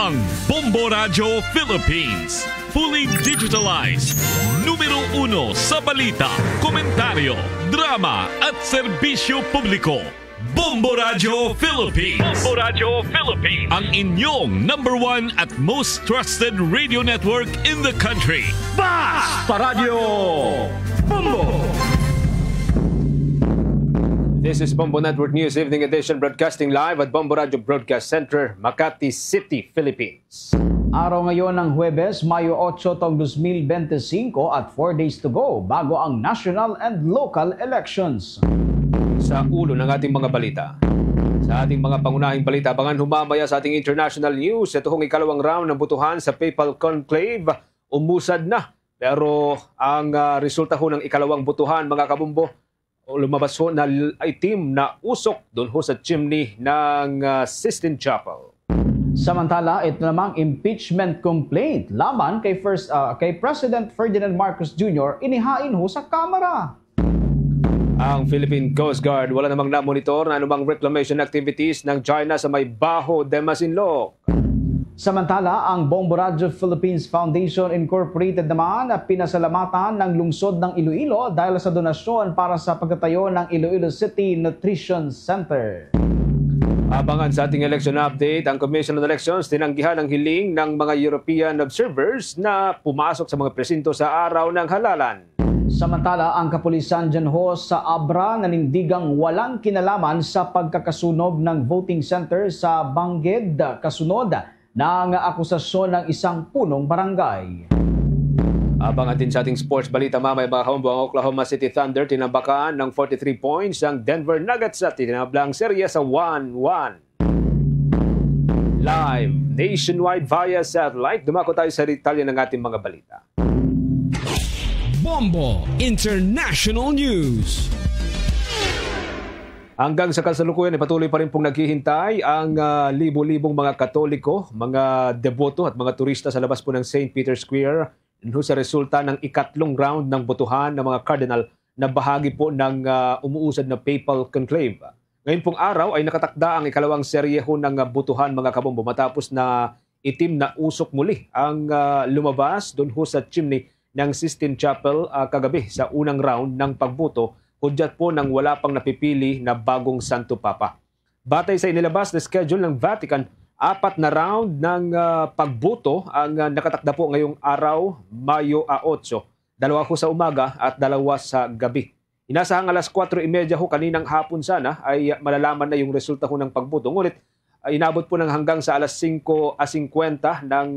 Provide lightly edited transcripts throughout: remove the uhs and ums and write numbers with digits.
Ang Bombo Radio Philippines. Fully digitalized. Numero 1 sa balita, komentaryo, drama at serbisyo publiko. Bombo Radio Philippines. Bombo Radio Philippines. Ang inyong #1 at most trusted radio network in the country. Basta Radio Bombo! This is Bombo Network News Evening Edition, broadcasting live at Bombo Radio Broadcast Center, Makati City, Philippines. Araw ngayon ng Huwebes, Mayo 8 taong 2025 at 4 days to go bago ang national and local elections. Sa ulo ng ating mga balita. Sa ating mga pangunahing balita, abangan humamaya sa ating international news. Ito hong ikalawang round ng butuhan sa Papal Conclave, umusad na. Pero ang resulta ho ng ikalawang butuhan, mga kabumbo, lumabas ho na itim na usok doon ho sa chimney ng Sistine Chapel. Samantala, ito namang impeachment complaint laban kay President Ferdinand Marcos Jr. inihain ho sa Kamara. Ang Philippine Coast Guard wala namang namonitor na anumang reclamation activities ng China sa may Baho de Masinloc. Samantala, ang Bombo Radio Philippines Foundation Incorporated naman pinasalamatan ng lungsod ng Iloilo dahil sa donasyon para sa pagtatayo ng Iloilo City Nutrition Center. Abangan sa ating election update, ang Commission on Elections tinanggihan ang hiling ng mga European observers na pumasok sa mga presinto sa araw ng halalan. Samantala, ang kapulisan dyan ho sa Abra nanindigang walang kinalaman sa pagkakasunog ng voting center sa Bangged, kasunod ng akusasyon ng isang punong barangay. Abangan din sa ating sports balita mamaya mga kabombo, ang Oklahoma City Thunder tinambakan ng 43 points ang Denver Nuggets at tinablang serye sa 1-1. Live, nationwide via satellite, dumako tayo sa detalye ng ating mga balita. Bombo International News. Hanggang sa kasalukuyan, patuloy pa rin pong naghihintay ang libo-libong mga Katoliko, mga deboto at mga turista sa labas po ng St. Peter's Square sa resulta ng ikatlong round ng botohan ng mga cardinal na bahagi po ng umuusad na Papal Conclave. Ngayon pong araw ay nakatakda ang ikalawang serye ho ng botohan mga kabombo matapos na itim na usok muli ang lumabas doon ho sa chimney ng Sistine Chapel kagabi sa unang round ng pagboto. Hudyat po nang wala pang napipili na bagong Santo Papa. Batay sa inilabas na schedule ng Vatican, 4 na round ng pagboto ang nakatakda po ngayong araw, Mayo 8. 2 ho sa umaga at 2 sa gabi. Inasahang alas 4:30 ho kaninang hapon sana ay malalaman na yung resulta ho ng pagboto. Ngunit inabot po ng hanggang sa alas 5:50 ng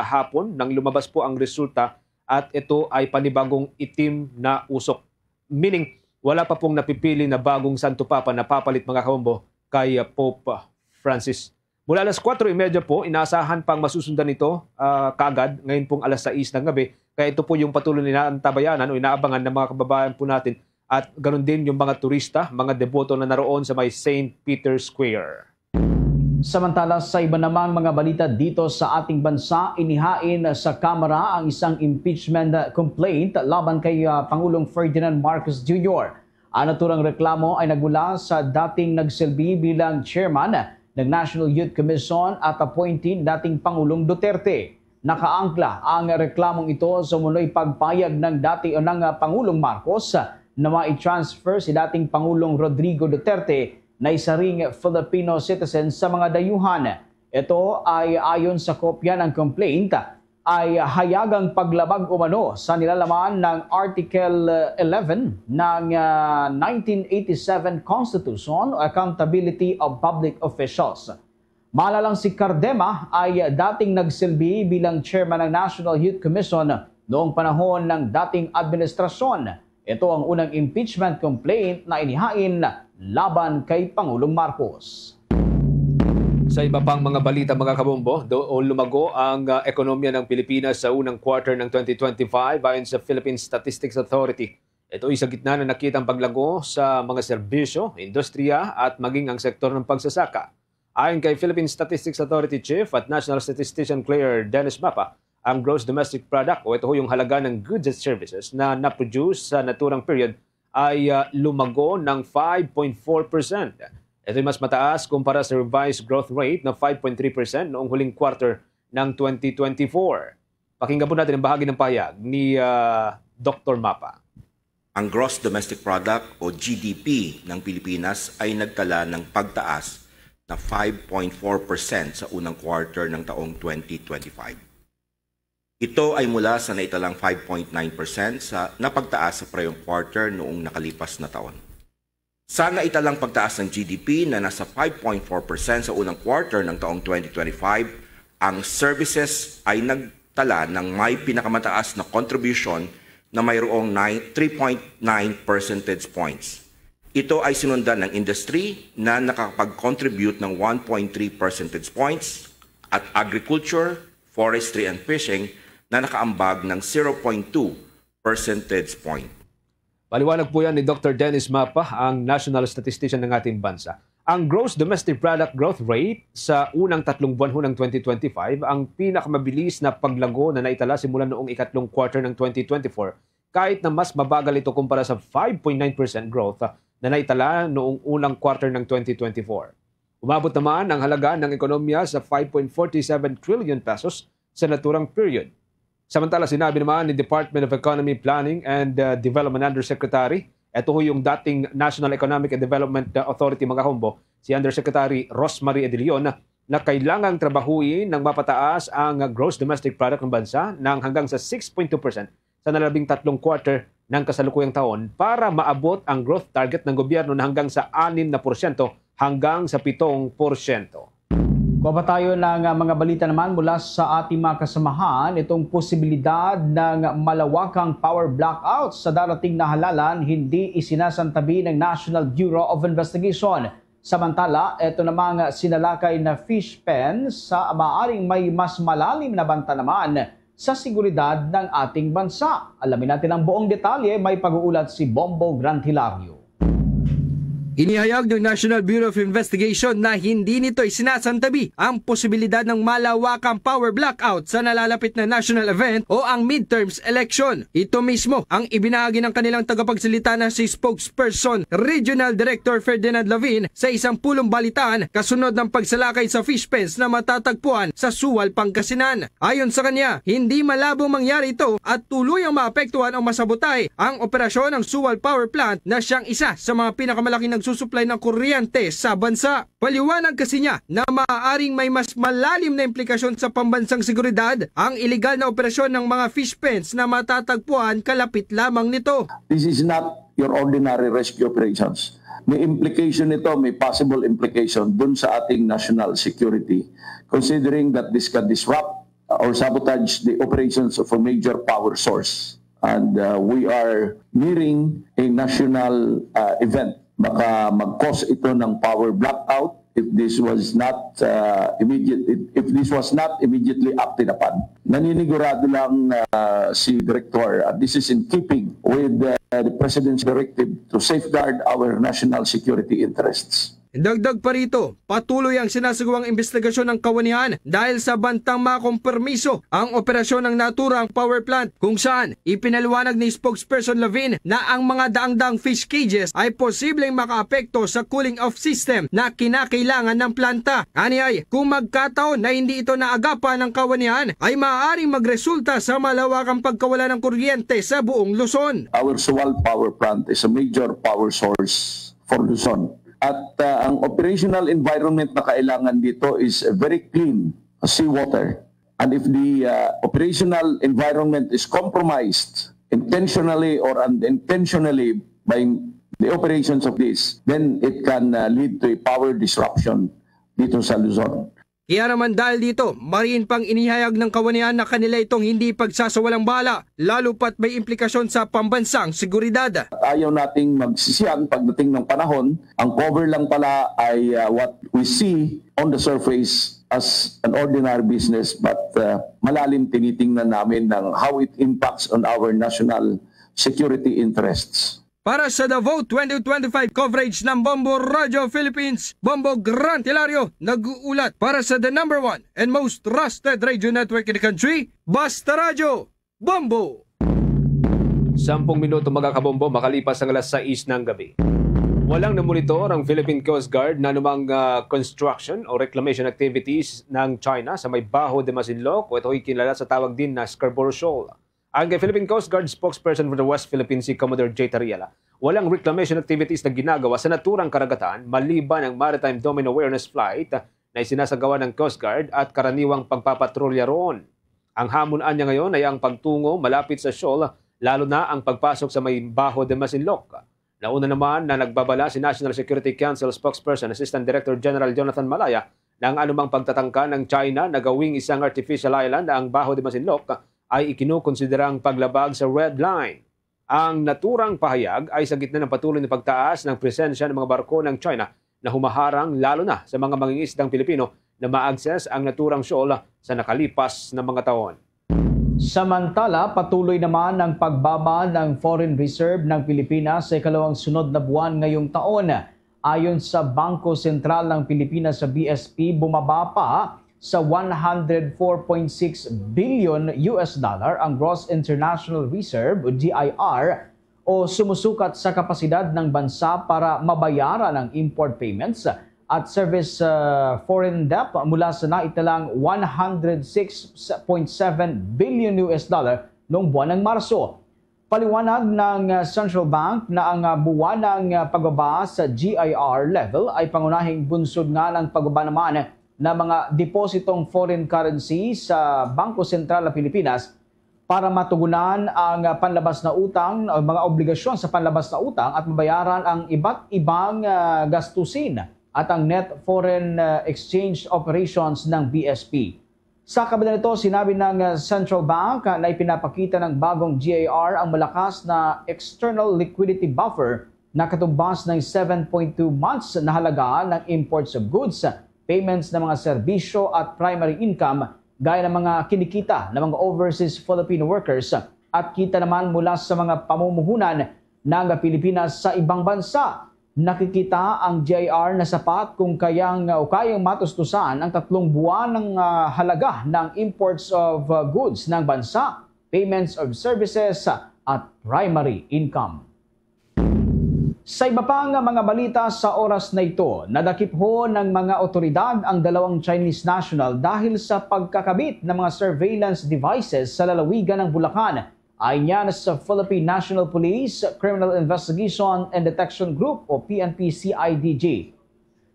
hapon nang lumabas po ang resulta at ito ay panibagong itim na usok. Meaning, wala pa pong napipili na bagong Santo Papa na papalit mga kabombo kay Pope Francis. Mula alas 4:30 po, inaasahan pang masusundan ito kagad ngayon pong alas 6 ng gabi. Kaya ito po yung patuloy na inaabangan o inaabangan ng mga kababayan po natin at ganoon din yung mga turista, mga deboto na naroon sa may St. Peter's Square. Samantala, sa iba namang mga balita dito sa ating bansa, inihain sa Kamara ang isang impeachment complaint laban kay Pangulong Ferdinand Marcos Jr. Ang naturang reklamo ay nagmula sa dating nagsilbi bilang chairman ng National Youth Commission at appointee dating Pangulong Duterte. Nakaangkla ang reklamong ito sa muloy pagpayag ng Pangulong Marcos na mai-transfer si dating Pangulong Rodrigo Duterte na isa ring Filipino citizen sa mga dayuhan. Ito ay ayon sa kopya ng complaint ay hayagang paglabag umano sa nilalaman ng Article 11 ng 1987 Constitution o Accountability of Public Officials. Malalang si Cardema ay dating nagsilbi bilang chairman ng National Youth Commission noong panahon ng dating administrasyon. Ito ang unang impeachment complaint na inihain laban kay Pangulong Marcos. Sa iba pang mga balita mga kabombo, doon lumago ang ekonomiya ng Pilipinas sa unang quarter ng 2025 ayon sa Philippine Statistics Authority. Ito ay sa gitna na nakitang paglago sa mga serbisyo, industriya at maging ang sektor ng pagsasaka. Ayon kay Philippine Statistics Authority Chief at National Statistician Claire Dennis Mapa, ang gross domestic product o ito yung halaga ng goods and services na na-produce sa naturang period ay lumago ng 5.4%. Ito ay mas mataas kumpara sa revised growth rate na 5.3% noong huling quarter ng 2024. Pakinggan po natin ang bahagi ng pahayag ni Dr. Mapa. Ang Gross Domestic Product o GDP ng Pilipinas ay nagtala ng pagtaas na 5.4% sa unang quarter ng taong 2025. Ito ay mula sa naitalang 5.9% sa napagtaas sa parehong quarter noong nakalipas na taon. Sa naitalang pagtaas ng GDP na nasa 5.4% sa unang quarter ng taong 2025, ang services ay nagtala ng may pinakamataas na contribution na mayroong 3.9 percentage points. Ito ay sinundan ng industry na nakakapag-contribute ng 1.3 percentage points at agriculture, forestry and fishing na nakaambag ng 0.2 percentage point. Paliwanag po yan ni Dr. Dennis Mapa, ang national statistician ng ating bansa. Ang gross domestic product growth rate sa unang 3 buwan ng 2025 ang pinakamabilis na paglago na naitala simula noong ikatlong quarter ng 2024, kahit na mas mabagal ito kumpara sa 5.9% growth na naitala noong unang quarter ng 2024. Umabot naman ang halaga ng ekonomiya sa 5.47 trillion pesos sa naturang period. Samantala, sinabi naman ni Department of Economy, Planning and Development Undersecretary, ito yung dating National Economic and Development Authority mga hombo, si Undersecretary Rosmarie Edilion, na kailangang trabahuin ng mapataas ang gross domestic product ng bansa ng hanggang sa 6.2% sa nalabing 3 quarter ng kasalukuyang taon para maabot ang growth target ng gobyerno na hanggang sa 6% hanggang sa 7%. Kuha pa tayo ng mga balita naman mula sa ating mga kasamahan. Itong posibilidad ng malawakang power blackout sa darating na halalan hindi isinasantabi ng National Bureau of Investigation. Samantala, ito namang sinalakay na fish pen sa maaaring may mas malalim na banta naman sa seguridad ng ating bansa. Alamin natin ang buong detalye, may pag-uulat si Bombo Grantilario. Inihayag ng National Bureau of Investigation na hindi nito isinasantabi ang posibilidad ng malawakang power blackout sa nalalapit na national event o ang midterms election. Ito mismo ang ibinahagi ng kanilang tagapagsalita na si spokesperson Regional Director Ferdinand Lavin sa isang pulong balitaan kasunod ng pagsalakay sa fish pens na matatagpuan sa Suwal, Pangasinan. Ayon sa kanya, hindi malabong mangyari ito at tuluyang maapektuhan o masabotay ang operasyon ng Suwal Power Plant na siyang isa sa mga pinakamalaking nagsusupply ng kuryente sa bansa. Paliwanag kasi niya na maaaring may mas malalim na implikasyon sa pambansang seguridad ang iligal na operasyon ng mga fish pens na matatagpuan kalapit lamang nito. This is not your ordinary rescue operations. May implication nito, may possible implication dun sa ating national security, considering that this can disrupt or sabotage the operations of a major power source. And we are nearing a national event. Baka mag-cause ito ng power blackout if this was not immediately acted upon. Naninigurado lang si Director, this is in keeping with the President's directive to safeguard our national security interests. Dagdag pa rito, patuloy ang sinasagawang investigasyon ng kawanihan dahil sa bantang makompermiso ang operasyon ng naturang power plant kung saan ipinaliwanag ni spokesperson Lavin na ang mga daang-daang fish cages ay posibleng makaapekto sa cooling off system na kinakailangan ng planta. Aniyay, kung magkataon na hindi ito naagapan ng kawanihan ay maaaring magresulta sa malawakang pagkawala ng kuryente sa buong Luzon. Our Suwal Power Plant is a major power source for Luzon. At ang operational environment na kailangan dito is very clean seawater. And if the operational environment is compromised intentionally or unintentionally by the operations of this, then it can lead to a power disruption dito sa Luzon. Kaya naman dahil dito, mariin pang inihayag ng kawanihan na kanila itong hindi pagsasawalang bala, lalo pat may implikasyon sa pambansang seguridad. Ayaw nating magsisiyan pagdating ng panahon. Ang cover lang pala ay what we see on the surface as an ordinary business, but malalim tinitingnan namin ng how it impacts on our national security interests. Para sa Davao 2025 coverage ng Bombo Radio Philippines, Bombo Grantilario nag-uulat para sa the number 1 and most trusted radio network in the country, Basta Radio, Bombo! 10 minuto mga kabombo makalipas ang alas 6 ng gabi. Walang namonitor ang Philippine Coast Guard na anumang construction o reclamation activities ng China sa may Bajo de Masinloc o ito'y kilala sa tawag din na Scarborough Shoal. Ang kay Philippine Coast Guard spokesperson for the West Philippine Sea, Commodore J. Tariela, walang reclamation activities na ginagawa sa naturang karagatan maliban ang Maritime Domain Awareness Flight na isinasagawa ng Coast Guard at karaniwang pagpapatrolya roon. Ang hamunan niya ngayon ay ang pagtungo malapit sa shoal, lalo na ang pagpasok sa may Bajo de Masinloc. Nauna naman na nagbabala si National Security Council spokesperson Assistant Director General Jonathan Malaya na ang anumang pagtatangka ng China na gawing isang artificial island ang Bajo de Masinloc ay ikinukonsiderang paglabag sa red line. Ang naturang pahayag ay sa gitna ng patuloy na pagtaas ng presensya ng mga barko ng China na humaharang lalo na sa mga mangingisdang Pilipino na ma-access ang naturang shoal sa nakalipas na mga taon. Samantala, patuloy naman ang pagbaba ng foreign reserve ng Pilipinas sa ikalawang sunod na buwan ngayong taon. Ayon sa Bangko Sentral ng Pilipinas sa BSP, bumaba pa sa 104.6 billion US dollar ang Gross International Reserve o GIR o sumusukat sa kapasidad ng bansa para mabayaran ang import payments at service foreign debt mula sa naitalang 106.7 billion US dollar noong buwan ng Marso. Paliwanag ng Central Bank na ang buwanang pagbaba sa GIR level ay pangunahing bunsod nga ng pagbaba naman na mga depositong foreign currency sa Bangko Sentral ng Pilipinas para matugunan ang panlabas na utang o mga obligasyon sa panlabas na utang at mabayaran ang iba't ibang gastusin at ang net foreign exchange operations ng BSP. Sa kabila nito, sinabi ng Central Bank na ipinapakita ng bagong GIR ang malakas na external liquidity buffer na katumbas ng 7.2 months na halaga ng imports of goods, payments ng mga serbisyo at primary income gaya ng mga kinikita ng mga overseas Filipino workers at kita naman mula sa mga pamumuhunan ng Pilipinas sa ibang bansa. Nakikita ang GIR na sapat kung kayang matustusan ang 3 buwan ng halaga ng imports of goods ng bansa, payments of services at primary income. Sa iba pang mga balita sa oras na ito, nadakip ho ng mga otoridad ang 2 Chinese national dahil sa pagkakabit ng mga surveillance devices sa lalawigan ng Bulacan. Ayon yan sa Philippine National Police Criminal Investigation and Detection Group o PNP-CIDG.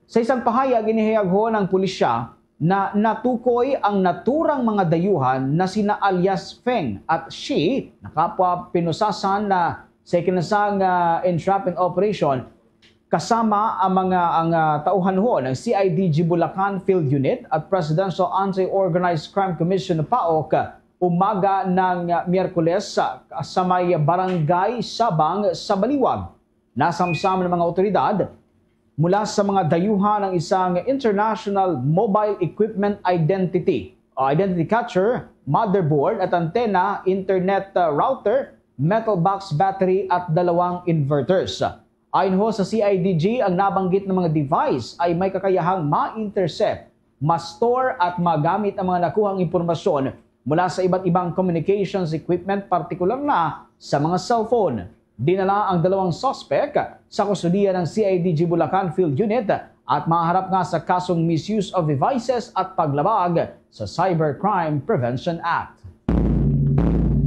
Sa isang pahayag, inihayag ho ng pulisya na natukoy ang naturang mga dayuhan na sina alias Feng at Shi na kapwa pinusasan na sa ikinasang entrapping operation kasama ang tauhan ho ng CIDG Bulacan Field Unit at Presidential Anti-Organized Crime Commission PAOK umaga ng Miyerkules sa may Barangay Sabang sa Baliwag. Nasamsam ng mga otoridad mula sa mga dayuhan ng isang International Mobile Equipment Identity catcher, motherboard at antena, internet router, metal box battery at 2 inverters. Ayon ho sa CIDG, ang nabanggit ng mga device ay may kakayahang ma-intercept, ma-store at magamit ang mga nakuhang impormasyon mula sa iba't ibang communications equipment, partikular na sa mga cellphone. Dinala ang 2 suspect sa kustudiya ng CIDG Bulacan Field Unit at maharap nga sa kasong misuse of devices at paglabag sa Cybercrime Prevention Act.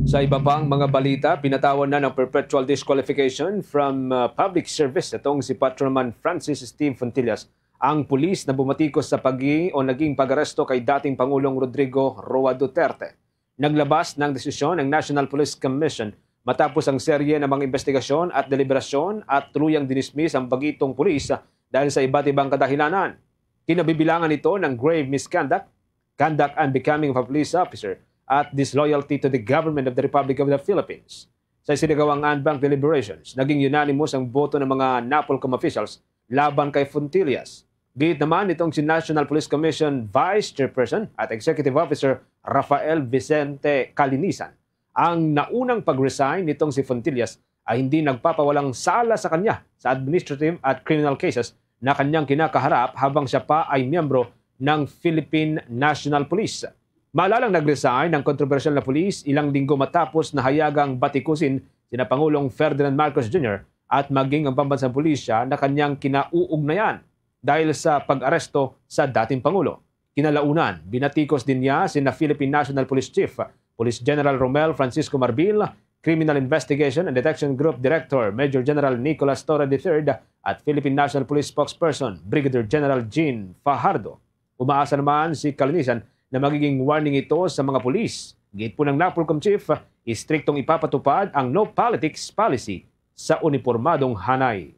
Sa iba pang mga balita, pinatawan na ng perpetual disqualification from public service itong si Patrolman Francis Steve Fontillas, ang pulis na bumatikos sa naging pag-aresto kay dating Pangulong Rodrigo Roa Duterte. Naglabas ng desisyon ng National Police Commission matapos ang serye ng mga investigasyon at deliberasyon at tuluyang dinismiss ang bagitong pulis dahil sa iba't ibang kadahilanan. Kinabibilangan ito ng grave misconduct, conduct unbecoming of a police officer, at disloyalty to the government of the Republic of the Philippines. Sa isinagawang unbanked deliberations, naging unanimous ang boto ng mga NAPOLCOM officials laban kay Fontillas. Gayit naman itong si National Police Commission Vice Chairperson at Executive Officer Rafael Vicente Calinisan. Ang naunang pag-resign nitong si Fontillas ay hindi nagpapawalang sala sa kanya sa administrative at criminal cases na kanyang kinakaharap habang siya pa ay miyembro ng Philippine National Police. Maalalang nag-resign ng kontrobersyal na pulis ilang linggo matapos na hayagang batikusin sina Pangulong Ferdinand Marcos Jr. at maging ang pambansang pulisya na kanyang kinauugnayan dahil sa pag-aresto sa dating Pangulo. Kinalaunan, binatikos din niya sina Philippine National Police Chief, Police General Romel Francisco Marbil, Criminal Investigation and Detection Group Director Major General Nicolas Torre III at Philippine National Police Spokesperson Brigadier General Jean Fajardo. Umaasa naman si Kalinisan na magiging warning ito sa mga pulis. Gate po ng NAPOLCOM Chief, istriktong ipapatupad ang no politics policy sa unipormadong hanay.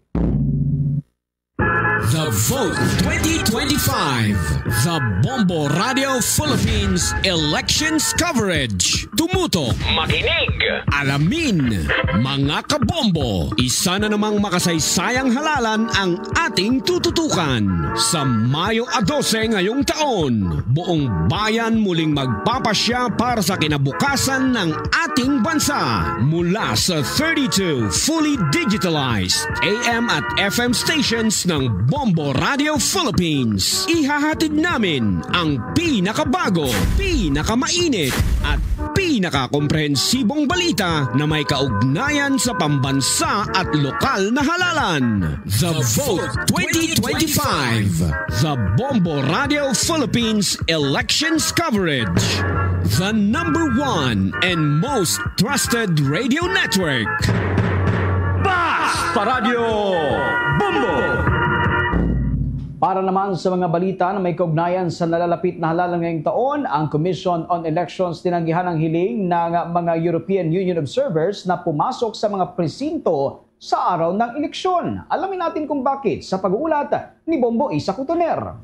The Vote 2025, the Bombo Radio Philippines Elections Coverage. Tumutok, makinig, alamin, mga kabombo. Isa na namang makasaysayang halalan ang ating tututukan. Sa Mayo 12 ngayong taon, buong bayan muling magpapasya para sa kinabukasan ng ating bansa. Mula sa 32 fully digitalized AM at FM stations ng Bombo Radio Philippines. Ihahatid namin ang pinakabago, pinakamainit at pinakakomprehensibong balita na may kaugnayan sa pambansa at lokal na halalan. The Vote 2025, the Bombo Radio Philippines Elections Coverage. The #1 and most trusted radio network. Basta Radio Bombo! Para naman sa mga balita na may kaugnayan sa nalalapit na halalan ngayong taon, ang Commission on Elections tinanggihan ang hiling ng mga European Union observers na pumasok sa mga presinto sa araw ng eleksyon. Alamin natin kung bakit sa pag-uulat ni Bombo Isa Cotoner.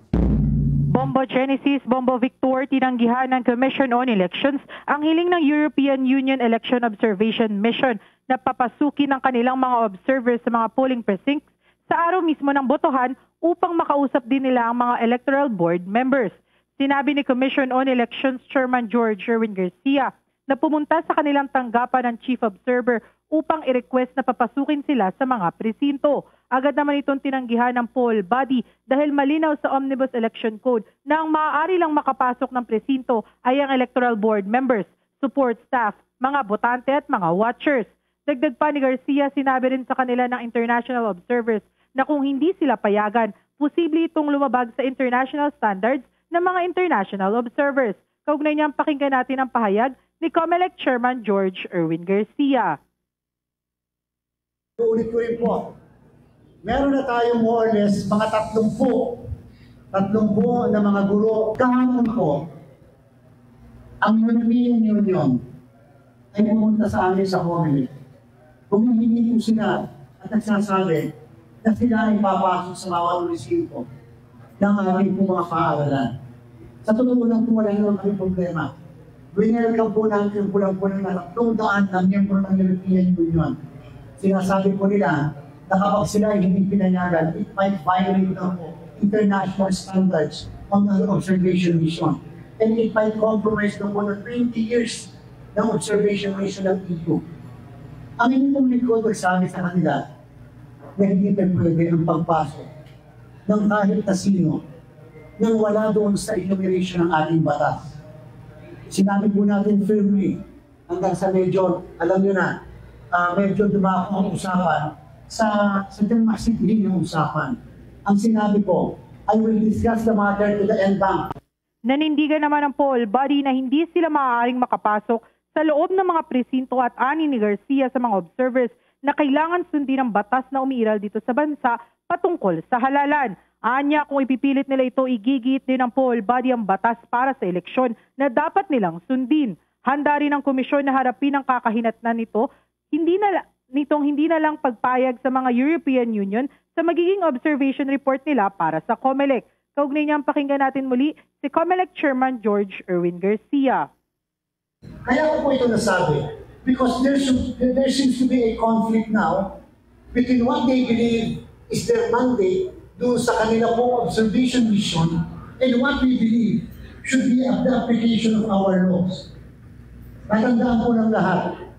Bombo Genesis, Bombo Victor, tinanggihan ng Commission on Elections ang hiling ng European Union Election Observation Mission na papasukin ng kanilang mga observers sa mga polling precincts sa araw mismo ng botohan upang makausap din nila ang mga electoral board members. Sinabi ni Commission on Elections Chairman George Erwin Garcia na pumunta sa kanilang tanggapan ng Chief Observer upang i-request na papasukin sila sa mga presinto. Agad naman itong tinanggihan ng poll body dahil malinaw sa Omnibus Election Code na ang maaari lang makapasok ng presinto ay ang electoral board members, support staff, mga botante at mga watchers. Dagdag pa ni Garcia, sinabi rin sa kanila ng international observers na kung hindi sila payagan, posible itong lumabag sa international standards ng mga international observers. Kaugnay niyang pakinggan natin ang pahayag ni COMELEC Chairman George Erwin Garcia. Uulit ko rin po, meron na tayong more or less mga 30 na mga guro. Kahapon po, ang European Union ay pumunta sa amin sa COMELEC. Humihingi po sila at nagsasabi na sila ay papasok sa bawat munisipyo ng aming mga paaralan. Sa totoo lang po, wala naman kami problema. Winelcome po natin yung pulang-pulang na 300 na miyembro ng European Union. Sinasabi po nila na kapag sila ay hindi pinayagan, it might violate the international standards on the observation mission. And it might compromise the more than 20 years ng observation mission ng EU. Ang inyong likod nagsabi sa kanila na hindi pwede ang pagpasok ng kahit na sino nang wala doon sa enumeration ng ating batas. Sinabi po natin firmly hanggang sa medyo, alam nyo na, medyo dumako ang usapan sa masigli ng usapan. Ang sinabi ko, I will discuss the matter to the NBank. Nanindigan naman ang poll body na hindi sila maaaring makapasok sa loob ng mga presinto at ani ni Garcia sa mga observers na kailangan sundin ang batas na umiiral dito sa bansa patungkol sa halalan. Anya, kung ipipilit nila ito, igigit din ng poll body ang batas para sa eleksyon na dapat nilang sundin. Handa rin ang komisyon na harapin ang kakahinatnan nito, hindi na lang pagpayag sa mga European Union sa magiging observation report nila para sa COMELEC. Kaugnay niyang pakinggan natin muli si COMELEC Chairman George Erwin Garcia. Kaya ko po ito nasabi, because there seems to be a conflict now between what they believe is their mandate doon sa kanila pong observation mission and what we believe should be the application of our laws. Natandaan po ng lahat,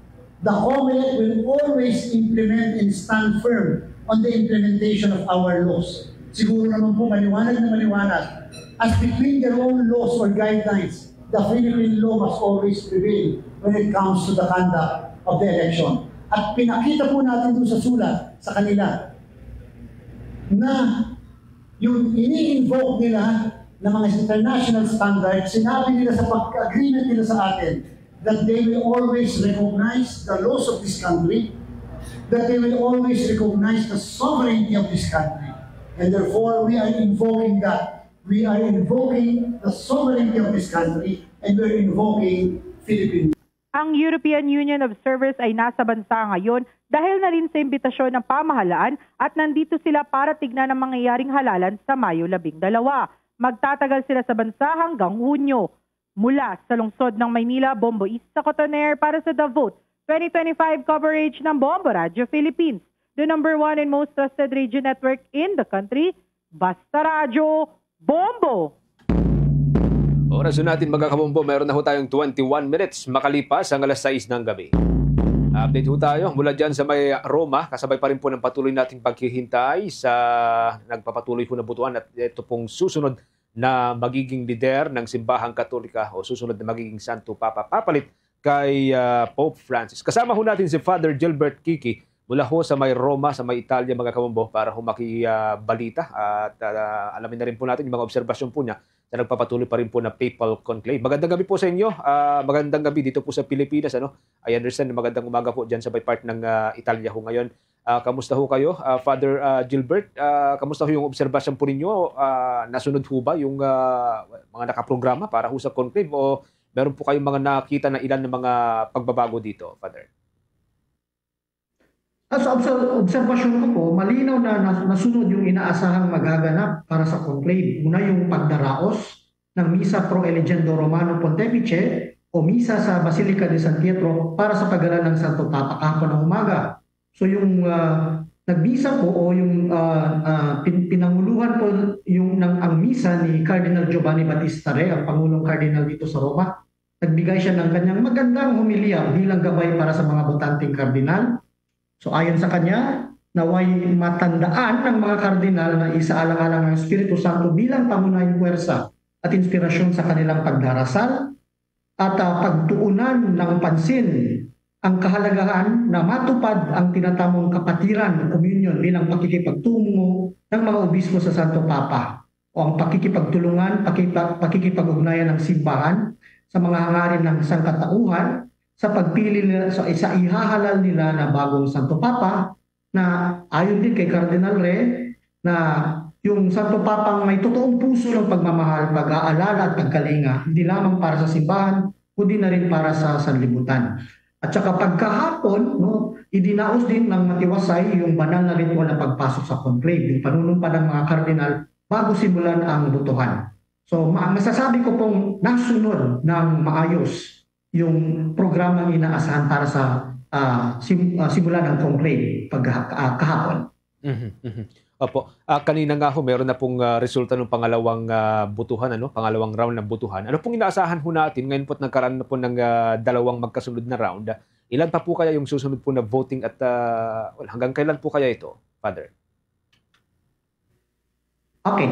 the COMELEC will always implement and stand firm on the implementation of our laws. Siguro naman po maliwanag na maliwanag, as between their own laws or guidelines, the Philippine law must always prevail when it comes to the conduct of the election. At pinakita po natin doon sa sulat sa kanila na yung ini-invoke nila ng mga international standards, sinabi nila sa pag-agreement nila sa atin that they will always recognize the laws of this country, that they will always recognize the sovereignty of this country. And therefore, we are invoking that. We are invoking the sovereignty of this country and we're invoking Philippine. Ang European Union observers ay nasa bansa ngayon dahil na rin sa imbitasyon ng pamahalaan at nandito sila para tignan ang mangyayaring halalan sa Mayo 12. Magtatagal sila sa bansa hanggang Hunyo. Mula sa lungsod ng Maynila, Bombo Isa Cotoner para sa The Vote 2025 coverage ng Bombo Radio Philippines, the #1 and most trusted radio network in the country, Basta Radio Bombo! Oras natin mga kabombo, meron na ho tayong 21 minutes makalipas ang alas 6 ng gabi. Update ho tayo mula dyan sa may Roma, kasabay pa rin po ng patuloy nating paghihintay sa nagpapatuloy po na butuan at ito pong susunod na magiging lider ng Simbahang Katolika o susunod na magiging Santo Papa papalit kay Pope Francis. Kasama ho natin si Father Gilbert Kiki mula ho sa may Roma, sa may Italia mga kabombo para ho makibalita at alamin na rin po natin yung mga obserbasyon po niya na nagpapatuloy pa rin po na Papal Conclave. Magandang gabi po sa inyo. Magandang gabi dito po sa Pilipinas. I understand na magandang umaga po dyan sa may part ng Italia ho ngayon. Kamusta ho kayo, Father Gilbert? Kamusta ho yung obserbasyon po ninyo? Nasunod ho ba yung mga nakaprograma para ho sa conclave o meron po kayong mga nakita na ilan ng mga pagbabago dito, Father? Sa obserbasyon ko po, malinaw na nasunod yung inaasahang magaganap para sa conclave. Una yung pagdaraos ng Misa Pro Elegendo Romano Pontefice o Misa sa Basilica de San Pietro para sa paggalan ng Santo Papa kahapon ng umaga. So yung nagbisa po o yung pinanguluhan po yung ang misa ni Cardinal Giovanni Battista Re, ang Pangulong Cardinal dito sa Roma. Nagbigay siya ng kanyang magandang homilya bilang gabay para sa mga botanteng kardinal. So ayon sa kanya, naway matandaan ng mga kardinal na isaalang-alang ng Espiritu Santo bilang pangunahing puwersa at inspirasyon sa kanilang pagdarasal at pagtuunan ng pansin ang kahalagahan na matupad ang tinatamong kapatiran o communion bilang pakikipagtungo ng mga obispo sa Santo Papa o ang pakikipagtulungan, pakikipag-ugnayan ng simbahan sa mga hangarin ng sangkatauhan sa pagpili nila sa ihahalal nila na bagong Santo Papa na ayon din kay Cardinal Re na yung Santo Papa may totoong puso ng pagmamahal, pag-aalala at pagkalinga, hindi lamang para sa simbahan, kundi na rin para sa sanlibutan. At saka pagkahapon, idinaos din ng matiwasay yung banal na ritual na pagpasok sa conclave, yung panunumpa ng mga kardinal bago simulan ang butuhan. So masasabi ko pong nasunod ng maayos yung programang inaasahan para sa simulan ng conclave kahapon. Opo. Kanina nga ho, meron na pong resulta ng pangalawang butuhan, pangalawang round ng butuhan. Ano pong inaasahan ho natin? Ngayon po't nagkaroon na po ng dalawang magkasunod na round. Ilan pa po kaya yung susunod po na voting at hanggang kailan po kaya ito, Father? Okay.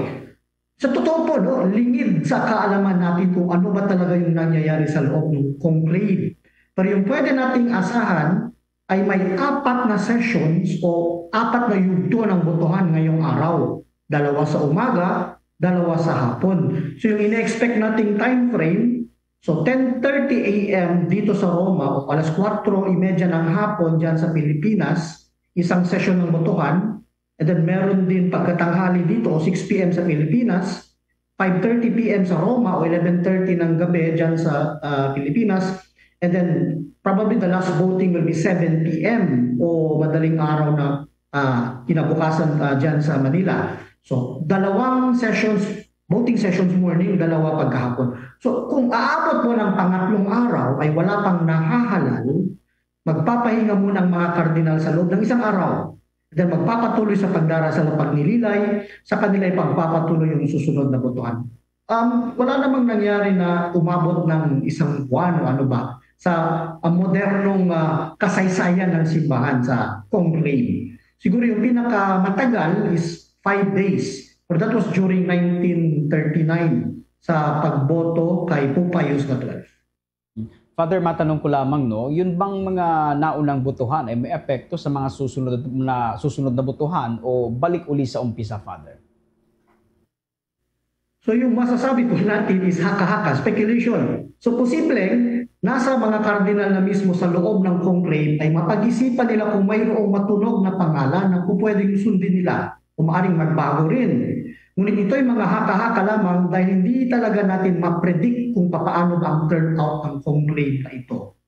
Sa totoo po, lingid sa kaalaman natin kung ano ba talaga yung nangyayari sa loob ng conclave. Pero yung pwede nating asahan ay may 4 na sessions o 4 na yugto ng botohan ngayong araw. 2 sa umaga, 2 sa hapon. So yung ina-expect nating time frame, so 10:30 a.m. dito sa Roma o alas 4:30 ng hapon dyan sa Pilipinas, isang session ng botohan. And then meron din pagkatanghali dito o 6 p.m. sa Pilipinas, 5:30 p.m. sa Roma o 11:30 ng gabi dyan sa Pilipinas. And then probably the last voting will be 7 p.m. o madaling araw na kinabukasan dyan sa Manila. So 2 sessions, voting sessions morning, 2 pagkahapon. So kung aabot mo ng pangatlong araw ay wala pang nahahalal, magpapahinga muna ang mga kardinal sa loob ng isang araw. Then magpapatuloy sa pagdarasal at pagnililay, sa kanila ay pagpapatuloy yung susunod na botohan. Wala namang nangyari na umabot ng isang buwan o ano ba sa modernong kasaysayan ng simbahan sa conclave. Siguro yung pinakamatagal is 5 days. But that was during 1939 sa pagboto kay Pope Pius XII. Father, matanong ko lamang, no, yun bang mga naunang botohan ay may epekto sa mga susunod na botohan o balik uli sa umpisa, Father? So yung masasabi po natin is haka-haka, speculation. So posibleng nasa mga kardinal na mismo sa loob ng conclave ay mapag-isipan nila kung mayroong matunog na pangalan na kung pwedeng sundin nila o maaaring magbago rin. Ngunit ito ay mga haka-haka lamang dahil hindi talaga natin ma-predict kung paano ba ang turnout ng conclave na ito.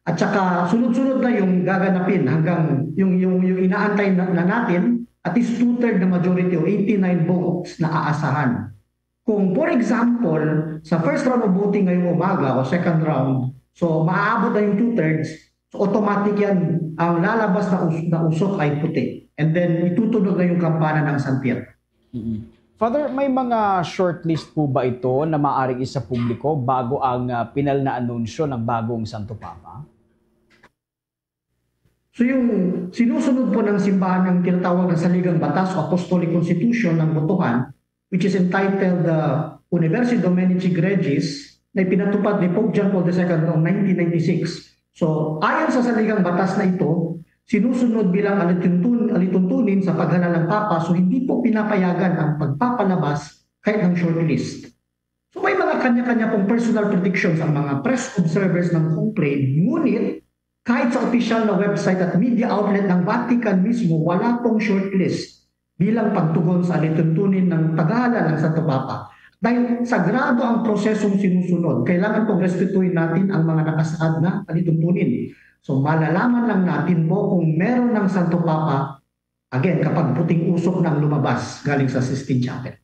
At saka sunod-sunod na yung gaganapin hanggang yung inaantay na natin at least 2/3 na majority o 89 votes na aasahan. Kung for example, sa first round of voting ngayong umaga o second round, so maaabot na yung 2/3, so automatic yan, ang lalabas na usok ay puti. And then itutunog na yung kampana ng San Pietro. Father, may mga shortlist po ba ito na maaaring isa publiko bago ang pinal na anunsyo ng bagong Santo Papa? So yung sinusunod po ng simbahan ng tinatawag na Saligang Batas o Apostolic Constitution ng botohan, which is entitled Universi Dominici Gregis, na ipinatupad ni Pope John Paul II noong 1996. So ayon sa Saligang Batas na ito, sinusunod bilang alituntunin sa paghalal ng Papa, so hindi po pinapayagan ang pagpapalabas kahit ng shortlist. So may mga kanya-kanya pong personal predictions ang mga press observers ng conclave, ngunit kahit sa official na website at media outlet ng Vatican mismo, wala pong shortlist bilang pagtugon sa alituntunin ng paghalal ng Santo Papa. Dahil sagrado ang prosesong sinusunod, kailangan pong respetuhin natin ang mga nakasaad na alituntunin. So malalaman lang natin po kung meron ng Santo Papa, again, kapag puting usok nang lumabas galing sa Sistine Chapel.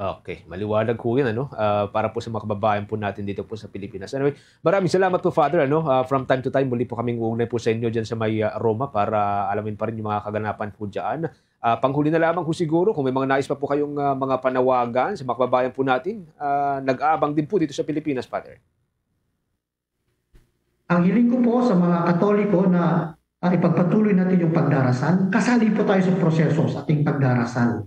Okay, maliwanag po yan, para po sa mga kababayan po natin dito po sa Pilipinas. Anyway, maraming salamat po, Father. From time to time, muli po kaming uugnay po sa inyo dyan sa may Roma para alamin pa rin yung mga kaganapan po dyan. Panghuli na lamang po siguro, kung may mga nais pa po kayong mga panawagan sa mga kababayan po natin, nag-aabang din po dito sa Pilipinas, Father. Ang hiling ko po sa mga Katoliko na ipagpatuloy natin yung pagdarasal, kasali po tayo sa proseso sa ating pagdarasal.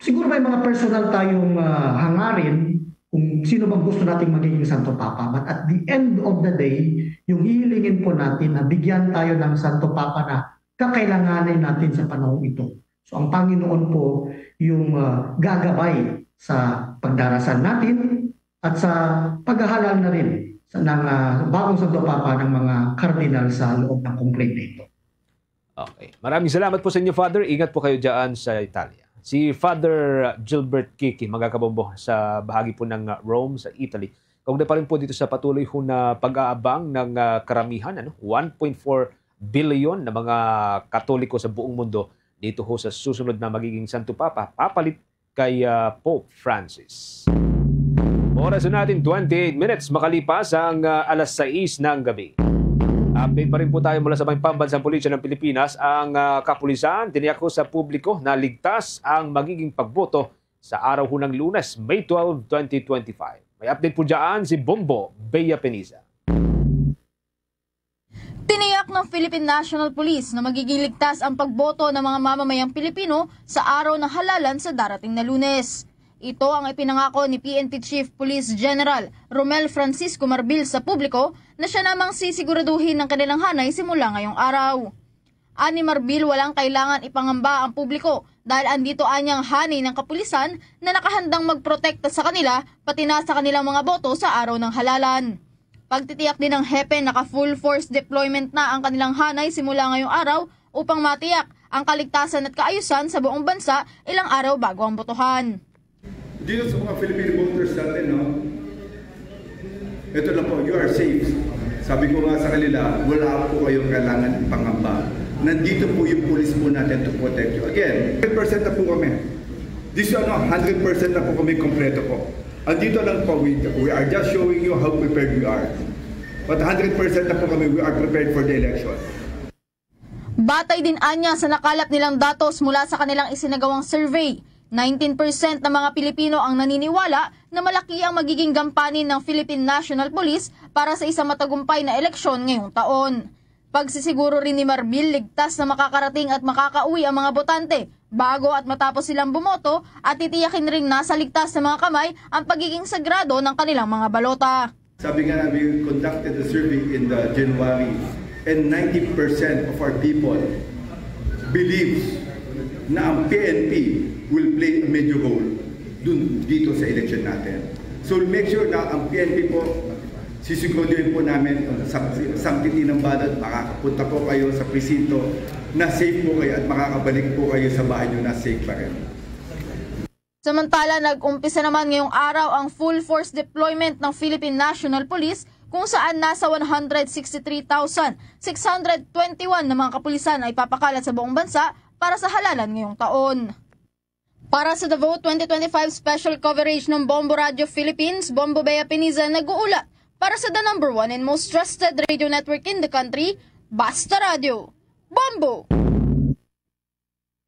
Siguro may mga personal tayong hangarin kung sino bang gusto nating magiging Santo Papa. But at the end of the day, yung hihilingin po natin na bigyan tayo ng Santo Papa na kakailanganin natin sa panahon ito. So ang Panginoon po yung gagabay sa pagdarasal natin at sa paghahalal na rin ng bagong Santo Papa ng mga kardinal sa loob ng conclave nito. Okay. Maraming salamat po sa inyo, Father. Ingat po kayo dyan sa Italia. Si Father Gilbert Kiki, magkakabombo sa bahagi po ng Rome sa Italy. Kaugnay pa rin po dito sa patuloy ho na pag-aabang ng karamihan, 1.4 billion na mga Katoliko sa buong mundo dito ho sa susunod na magiging Santo Papa, papalit kay Pope Francis. Oras na natin 28 minutes makalipas ang alas 6 ng gabi. Update pa rin po tayo mula sa Pambansang Pulisya ng Pilipinas. Ang kapulisan tiniyak ko sa publiko na ligtas ang magiging pagboto sa araw ho ng Lunes, May 12, 2025. May update po dyan si Bombo Bea Peniza. Tiniyak ng Philippine National Police na magiging ligtas ang pagboto ng mga mamamayang Pilipino sa araw ng halalan sa darating na Lunes. Ito ang ipinangako ni PNP Chief Police General Romel Francisco Marbil sa publiko na siya namang sisiguraduhin ng kanilang hanay simula ngayong araw. Ani Marbil, walang kailangan ipangamba ang publiko dahil andito anyang hanay ng kapulisan na nakahandang magprotekta sa kanila pati na sa kanilang mga boto sa araw ng halalan. Pagtitiyak din ng HEPE naka full force deployment na ang kanilang hanay simula ngayong araw upang matiyak ang kaligtasan at kaayusan sa buong bansa ilang araw bago ang botohan. Dito sa mga Filipino voters natin, ito na po, you are safe. Sabi ko nga sa kanila, wala po kayong kailangan pangamba. Nandito po yung police po natin to protect you. Again, 100% na po kami. This 100% na po kami kompleto po. Andito lang po, we are just showing you how prepared we are. But 100% na po kami, we are prepared for the election. Batay din anya sa nakalap nilang datos mula sa kanilang isinagawang survey. 19% ng mga Pilipino ang naniniwala na malaki ang magiging gampanin ng Philippine National Police para sa isang matagumpay na eleksyon ngayong taon. Pagsisiguro rin ni Marbil, ligtas na makakarating at makakauwi ang mga botante bago at matapos silang bumoto at titiyakin ring nasa ligtas na mga kamay ang pagiging sagrado ng kanilang mga balota. Sabi nga namin, we conducted a survey in the January and 90% of our people believes na ang PNP will play a major role dito sa election natin. So we'll make sure na ang PNP po, sisiguraduhin po namin sanctity ng ballot, makakapunta po kayo sa presinto na safe po kayo at makakabalik po kayo sa bahay nyo na safe pa rin. Samantala, nag-umpisa naman ngayong araw ang full force deployment ng Philippine National Police kung saan nasa 163,621 na mga kapulisan ay papakalat sa buong bansa para sa halalan ngayong taon. Para sa The Vote 2025 special coverage ng Bombo Radio Philippines, Bombo Bea Piniza nag-uulat para sa the #1 and most trusted radio network in the country, Basta Radio. Bombo!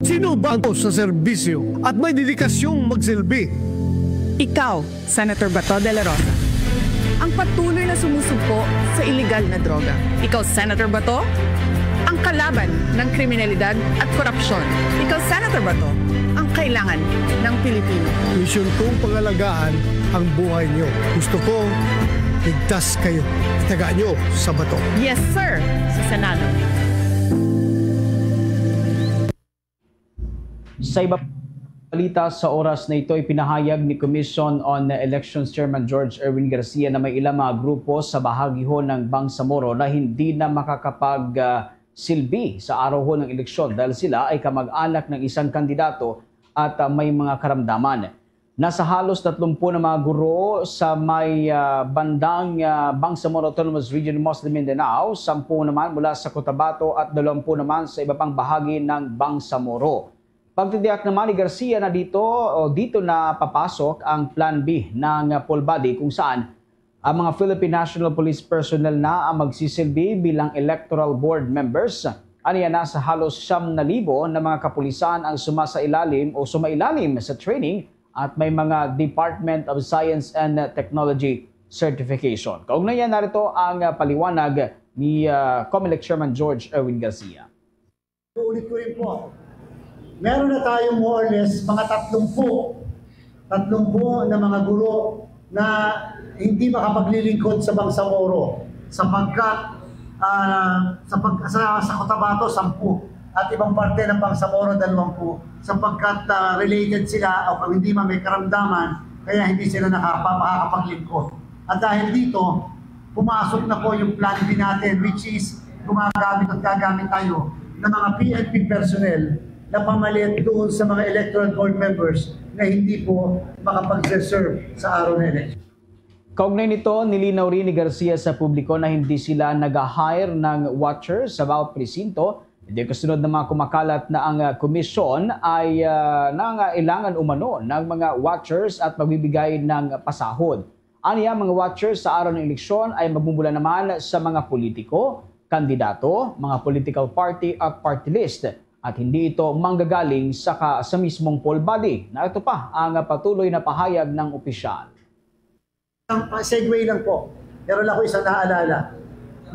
Sino ba ang sa serbisyo at may dedikasyong magsilbi? Ikaw, Senator Bato de la Rosa, ang patuloy na sumusumpo sa iligal na droga. Ikaw, Senator Bato, ang kalaban ng kriminalidad at korupsyon. Ikaw, Senator Bato, ang kailangan ng Pilipino. Misyon kong pangalagaan ang buhay niyo. Gusto ko, ligtas kayo. Itaga niyo sa bato. Yes, sir, sa Senado. Sa iba balita sa oras na ito, ipinahayag ni Commission on Elections Chairman George Erwin Garcia na may ilang mga grupo sa bahagi ho ng Bangsamoro na hindi na makakapag-silbi sa araw ho ng eleksyon dahil sila ay kamag-anak ng isang kandidato at may mga karamdaman. Nasa halos 30 na mga guro sa may bandang Bangsamoro Autonomous Region Muslim Mindanao, 10 naman mula sa Cotabato at 20 naman sa iba pang bahagi ng Bangsamoro. Pagtitiyak naman ni Garcia na dito na papasok ang Plan B ng full body kung saan ang mga Philippine National Police personnel na ang magsisilbi bilang electoral board members. Aniya na sa halos 9,000 na mga kapulisan ang sumailalim sa training at may mga Department of Science and Technology certification. Kaugnayan narito ang paliwanag ni COMELEC Chairman George Erwin Garcia. Ulit ko rin po. Meron na tayong more or less mga 30 na mga guro na hindi makapaglilingkod sa Bangsamoro sapagkat sa Cotabato 10 at ibang parte ng Bangsamoro 20 sapagkat related sila o hindi may karamdaman kaya hindi sila makakapaglingkod. At dahil dito, pumasok na po yung plan B natin which is gagamit tayo ng mga PNP personnel na pamalit doon sa mga electoral board members na hindi po makapag-serve sa araw na election. Kaugnay nito, nilinaw rin ni Garcia sa publiko na hindi sila nag-hire ng watchers sa bawat presinto. Hindi kasunod ng mga kumakalat na ang komisyon ay nangailangan umano ng mga watchers at magbibigay ng pasahod. Aniya, mga watchers sa araw ng eleksyon ay magbubula naman sa mga politiko, kandidato, mga political party at party list. At hindi ito manggagaling sa mismong poll body. Narito pa ang patuloy na pahayag ng opisyal. Segue lang po. Meron ako isang naalala.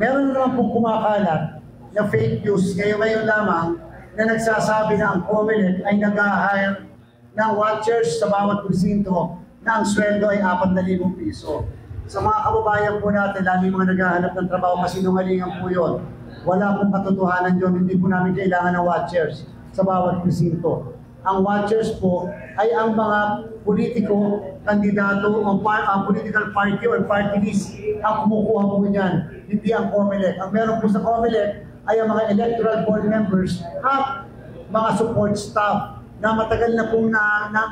Meron naman pong kumakalat na fake news ngayon lamang na nagsasabi na ang COMELEC ay nag-hire ng watchers sa bawat presinto na ang sweldo ay 4,000 piso. Sa mga kababayan po natin, lalo yung mga naghahanap ng trabaho, kasinungalingan po yun. Wala pong katotohanan yun, hindi po namin kailangan ng watchers sa bawat presinto. Ang watchers po ay ang mga politiko, kandidato, o political party or party list ang kumukuha po niyan, hindi ang COMELEC. Ang meron po sa COMELEC ay ang mga electoral board members at mga support staff na matagal na pong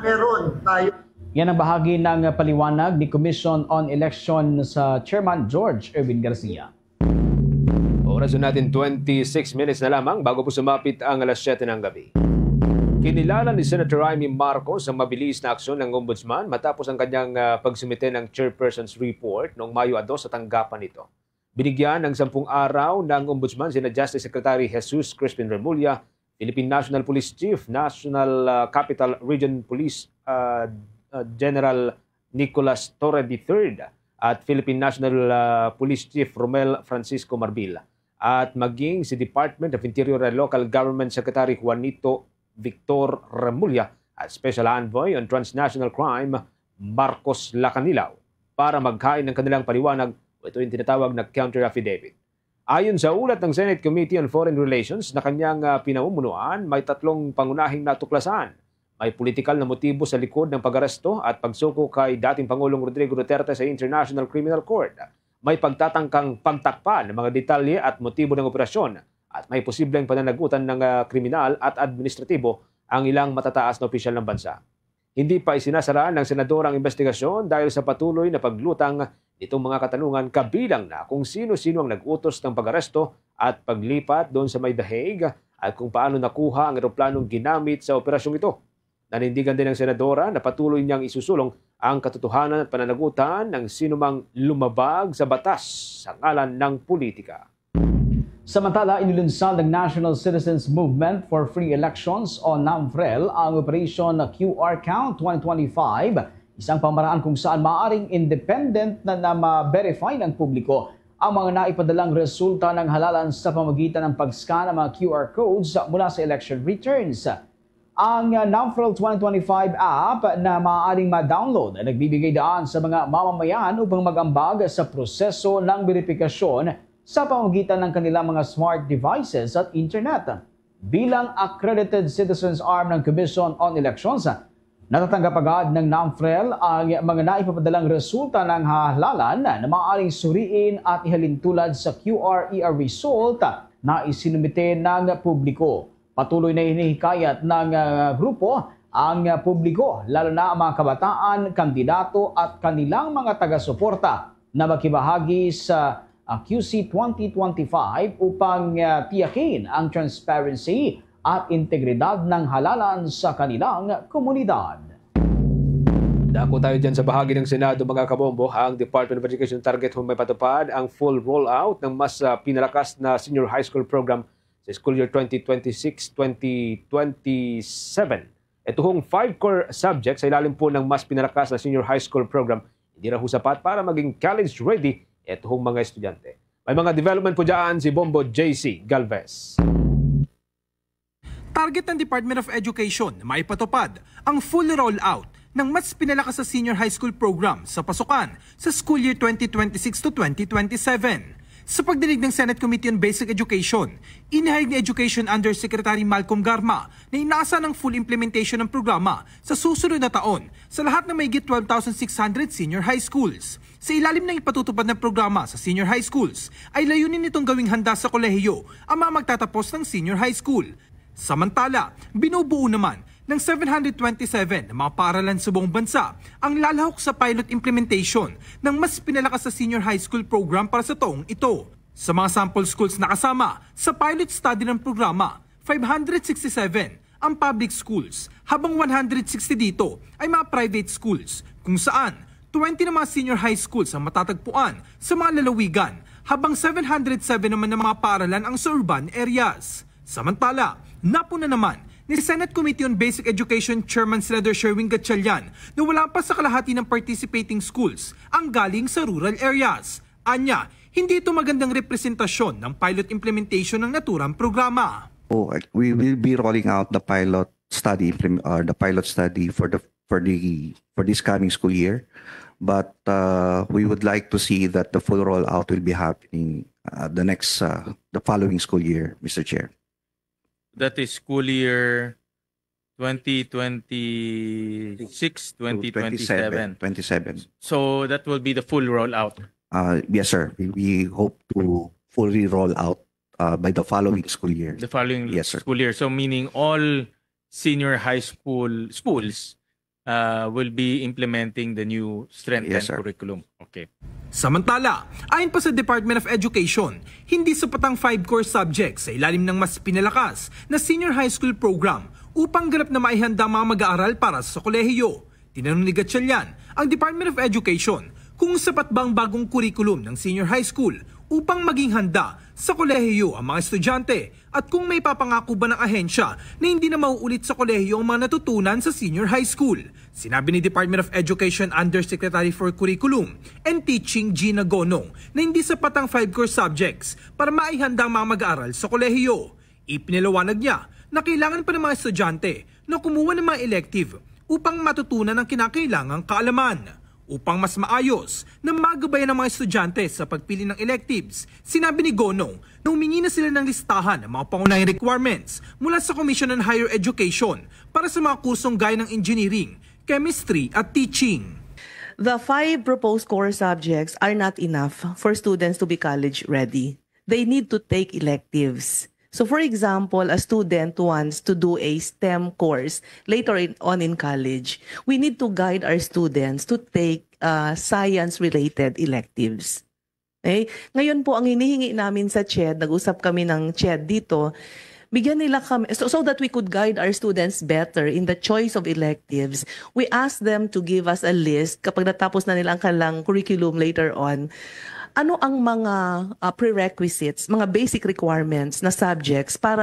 meron tayo. Yan ang bahagi ng paliwanag ni Commission on Elections sa Chairman George Erwin Garcia. Oras natin 26 minutes na lamang bago po sumapit ang alas 7 ng gabi. Kinilala ni Senator Amy Marcos ang mabilis na aksyon ng Ombudsman matapos ang kanyang pagsumite ng Chairperson's Report noong Mayo 2 sa tanggapan nito. Binigyan ng 10 araw ng Ombudsman sina Justice Secretary Jesus Crispin Remulla, Philippine National Police Chief, National Capital Region Police General Nicolas Torre III at Philippine National Police Chief Romel Francisco Marbil at maging si Department of Interior and Local Government Secretary Juanito Victor Remulla at Special Envoy on Transnational Crime Marcos Lacanilaw. para maghain ng kanilang paliwanag. Ito yung tinatawag na counter affidavit. Ayon sa ulat ng Senate Committee on Foreign Relations na kanyang pinamumunuan, may 3 pangunahing natuklasan. May politikal na motibo sa likod ng pag-aresto at pagsuko kay dating Pangulong Rodrigo Duterte sa International Criminal Court. May pagtatangkang pagtakpan ng mga detalye at motibo ng operasyon at may posibleng pananagutan ng kriminal at administratibo ang ilang matataas na opisyal ng bansa. Hindi pa isinasara ng senador ang investigasyon dahil sa patuloy na paglutang itong mga katanungan kabilang na kung sino-sino ang nag-utos ng pag-aresto at paglipat doon sa may The Hague at kung paano nakuha ang eroplanong ginamit sa operasyong ito. Nanindigan din ng senadora na patuloy niyang isusulong ang katotohanan at pananagutan ng sinumang lumabag sa batas sa ngalan ng politika. Samantala, inilunsad ng National Citizens Movement for Free Elections o NAMFREL ang Operation QR Count 2025, isang pamaraan kung saan maaaring independent na ma-verify ng publiko ang mga naipadalang resulta ng halalan sa pamamagitan ng pag-scan ng mga QR codes mula sa election returns. Ang NAMFREL 2025 app na maaaring ma-download ay nagbibigay daan sa mga mamamayan upang mag-ambag sa proseso ng verifikasyon sa pamamagitan ng kanilang mga smart devices at internet. Bilang accredited citizens arm ng Commission on Elections, natatanggap agad ng NAMFREL ang mga naipapadalang resulta ng halalan na maaaring suriin at ihalin tulad sa QR-ER result na isinumite ng publiko. Patuloy na hinihikayat ng grupo ang publiko, lalo na ang mga kabataan, kandidato at kanilang mga taga-suporta na makibahagi sa QC 2025 upang tiyakin ang transparency at integridad ng halalan sa kanilang komunidad. Dako tayo dyan sa bahagi ng Senado, mga kabombo. Ang Department of Education target kung may patupad ang full rollout ng mas pinalakas na senior high school program sa school year 2026-2027. Ito hong 5 core subjects sa ilalim po ng mas pinalakas na senior high school program. Hindi na sapat para maging college ready ito hong mga estudyante. May mga development po dyan si Bombo JC Galvez. Target ng Department of Education na maipatupad ang full rollout ng mas pinalakas sa senior high school program sa pasukan sa school year 2026 to 2027. Sa pagdinig ng Senate Committee on Basic Education, inihayag ni Education Undersecretary Malcolm Garma na inaasa ng full implementation ng programa sa susunod na taon sa lahat ng mahigit 12,600 senior high schools. Sa ilalim ng ipatutupad ng programa sa senior high schools, ay layunin nitong gawing handa sa kolehiyo ang mga magtatapos ng senior high school. Samantala, binubuo naman ng 727 na mga paaralan sa buong bansa ang lalahok sa pilot implementation ng mas pinalakas sa senior high school program para sa taong ito. Sa mga sample schools na kasama sa pilot study ng programa, 567 ang public schools, habang 160 dito ay mga private schools, kung saan 20 na mga senior high schools ang matatagpuan sa mga lalawigan, habang 707 naman ng mga paaralan ang sa urban areas. Samantala, napuna naman ni Senate Committee on Basic Education Chairman Senator Sherwin Gatchalian na wala pa sa kalahati ng participating schools ang galing sa rural areas. Anya, hindi ito magandang representasyon ng pilot implementation ng naturang programa. We will be rolling out the pilot study for this coming school year, but we would like to see that the full rollout will be happening the following school year, Mr. Chair. That is school year 2026-2027. 27. So that will be the full rollout. Yes, sir. We hope to fully roll out by the following school year. The following yes, sir. school year. So meaning all senior high school schools will be implementing the new strengthened curriculum. Okay. Samantala, ayon pa sa Department of Education, hindi sapat ang 5 core subjects sa ilalim ng mas pinalakas na senior high school program upang ganap na maihanda mga mag-aaral para sa kolehiyo. Tinanong ni Gatchalian ang Department of Education kung sapat bang bagong curriculum ng senior high school upang maging handa sa kolehiyo ang mga estudyante at kung may papangako ba ng ahensya na hindi na mauulit sa kolehiyo ang mga natutunan sa senior high school. Sinabi ni Department of Education Undersecretary for Curriculum and Teaching Gina Gonong na hindi sapat ang 5 core subjects para maihanda ang mga mag-aaral sa kolehiyo. Ipinaliwanag niya na kailangan pa ng mga estudyante na kumuha ng mga elective upang matutunan ang kinakailangang kaalaman. Upang mas maayos na magabayan ng mga estudyante sa pagpili ng electives, sinabi ni Gonong na humingi na sila ng listahan ng mga pangunahing requirements mula sa Commission on Higher Education para sa mga kursong gaya ng engineering, chemistry at teaching. The 5 proposed core subjects are not enough for students to be college ready. They need to take electives. So for example, a student wants to do a STEM course later on in college. We need to guide our students to take science-related electives. Okay? Ngayon po, ang hinihingi namin sa CHED, nag-usap kami ng CHED dito, bigyan nila kami, so that we could guide our students better in the choice of electives, we asked them to give us a list kapag natapos na nila ang kanilang curriculum later on. Ano ang mga prerequisites, mga basic requirements na subjects para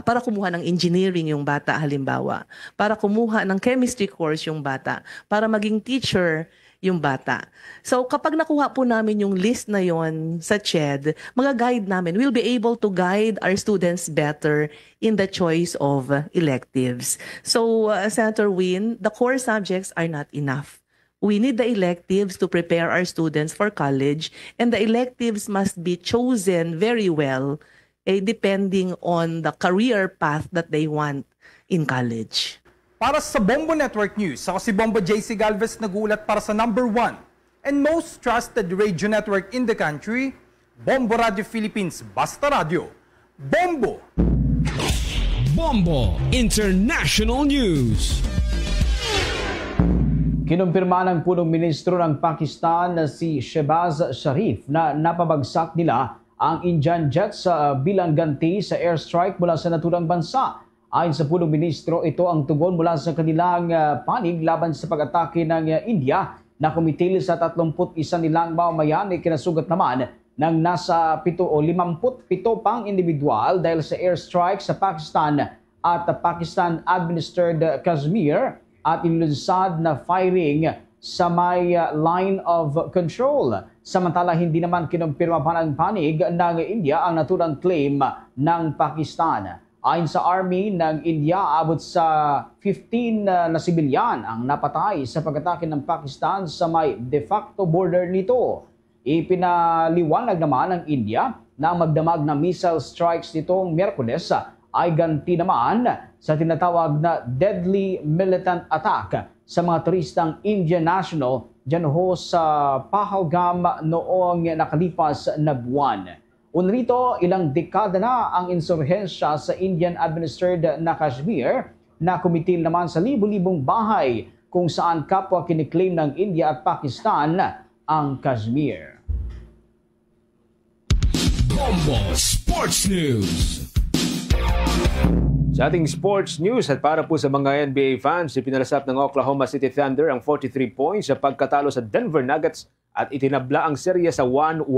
para kumuha ng engineering yung bata halimbawa, para kumuha ng chemistry course yung bata, para maging teacher yung bata. So kapag nakuha po namin yung list na yon sa CHED, guide namin, we'll be able to guide our students better in the choice of electives. So Senator Win, the core subjects are not enough. We need the electives to prepare our students for college, and the electives must be chosen very well, depending on the career path that they want in college. Para sa Bombo Network News, ako si Bombo JC Galvez nag-uulat para sa #1 and most trusted radio network in the country, Bombo Radio Philippines, Basta Radio. Bombo! Bombo International News. Kinumpirma ng punong ministro ng Pakistan na si Shehbaz Sharif na napabagsak nila ang Indian jets bilang ganti sa airstrike mula sa naturang bansa. Ayon sa punong ministro, ito ang tugon mula sa kanilang panig laban sa pag-atake ng India na kumitil sa 31 nilang mamamayan ay kinasugat naman ng nasa 57 pang individual dahil sa airstrike sa Pakistan at Pakistan-administered Kashmir at inilunsad na firing sa may line of control. Samantala, hindi naman kinumpirma pa ng panig ng India ang naturang claim ng Pakistan. Ayon sa Army ng India, abot sa 15 na sibilyan ang napatay sa pag-atake ng Pakistan sa may de facto border nito. Ipinaliwanag naman ng India na ang magdamag na missile strikes nitong Miyerkules ay ganti naman sa tinatawag na deadly militant attack sa mga turistang Indian national dyan ho sa Pahalgam noong nakalipas na buwan. Una rito, ilang dekada na ang insurhensya sa Indian-administered na Kashmir na kumitil naman sa libu-libong bahay kung saan kapwa kiniklaim ng India at Pakistan ang Kashmir. Bombo Sports News. Sa ating sports news at para po sa mga NBA fans, ipinalasap ng Oklahoma City Thunder ang 43 points sa pagkatalo sa Denver Nuggets at itinabla ang serye sa 1-1.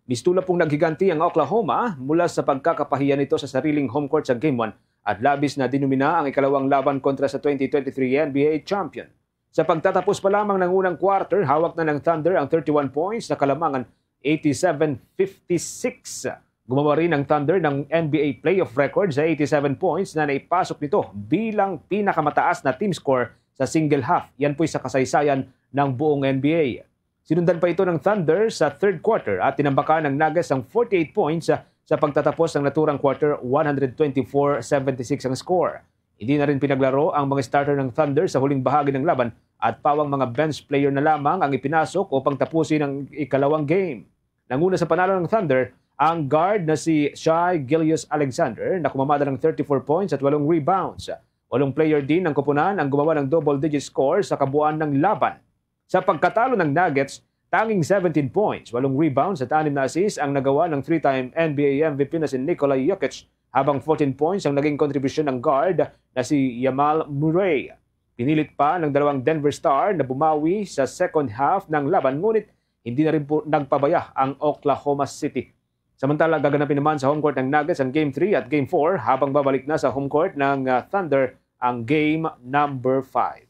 Mistula pong naghiganti ang Oklahoma mula sa pagkakapahiya nito sa sariling home court sa Game 1 at labis na dinumina ang ikalawang laban kontra sa 2023 NBA champion. Sa pagtatapos pa lamang ng unang quarter, hawak na ng Thunder ang 31 points na kalamangan 87-56. Gumawa rin ang Thunder ng NBA playoff record sa 87 points na naipasok nito bilang pinakamataas na team score sa single half. Yan po'y sa kasaysayan ng buong NBA. Sinundan pa ito ng Thunder sa third quarter at tinambakan ng Nuggets ang 48 points sa pagtatapos ng naturang quarter, 124-76 ang score. Hindi na rin pinaglaro ang mga starter ng Thunder sa huling bahagi ng laban at pawang mga bench player na lamang ang ipinasok upang tapusin ang ikalawang game. Nanguna sa panalo ng Thunder, ang guard na si Shai Gilgeous-Alexander na kumamada ng 34 points at 8 rebounds. 8 player din ng koponan ang gumawa ng double-digit score sa kabuuan ng laban. Sa pagkatalo ng Nuggets, tanging 17 points, 8 rebounds at 6 na assists ang nagawa ng 3-time NBA MVP na si Nikola Jokic habang 14 points ang naging kontribusyon ng guard na si Jamal Murray. Pinilit pa ng dalawang Denver Star na bumawi sa second half ng laban ngunit hindi na rin po nagpabaya ang Oklahoma City. Samantala, gaganapin naman sa home court ng Nuggets ang Game 3 at Game 4 habang babalik na sa home court ng Thunder ang Game number 5.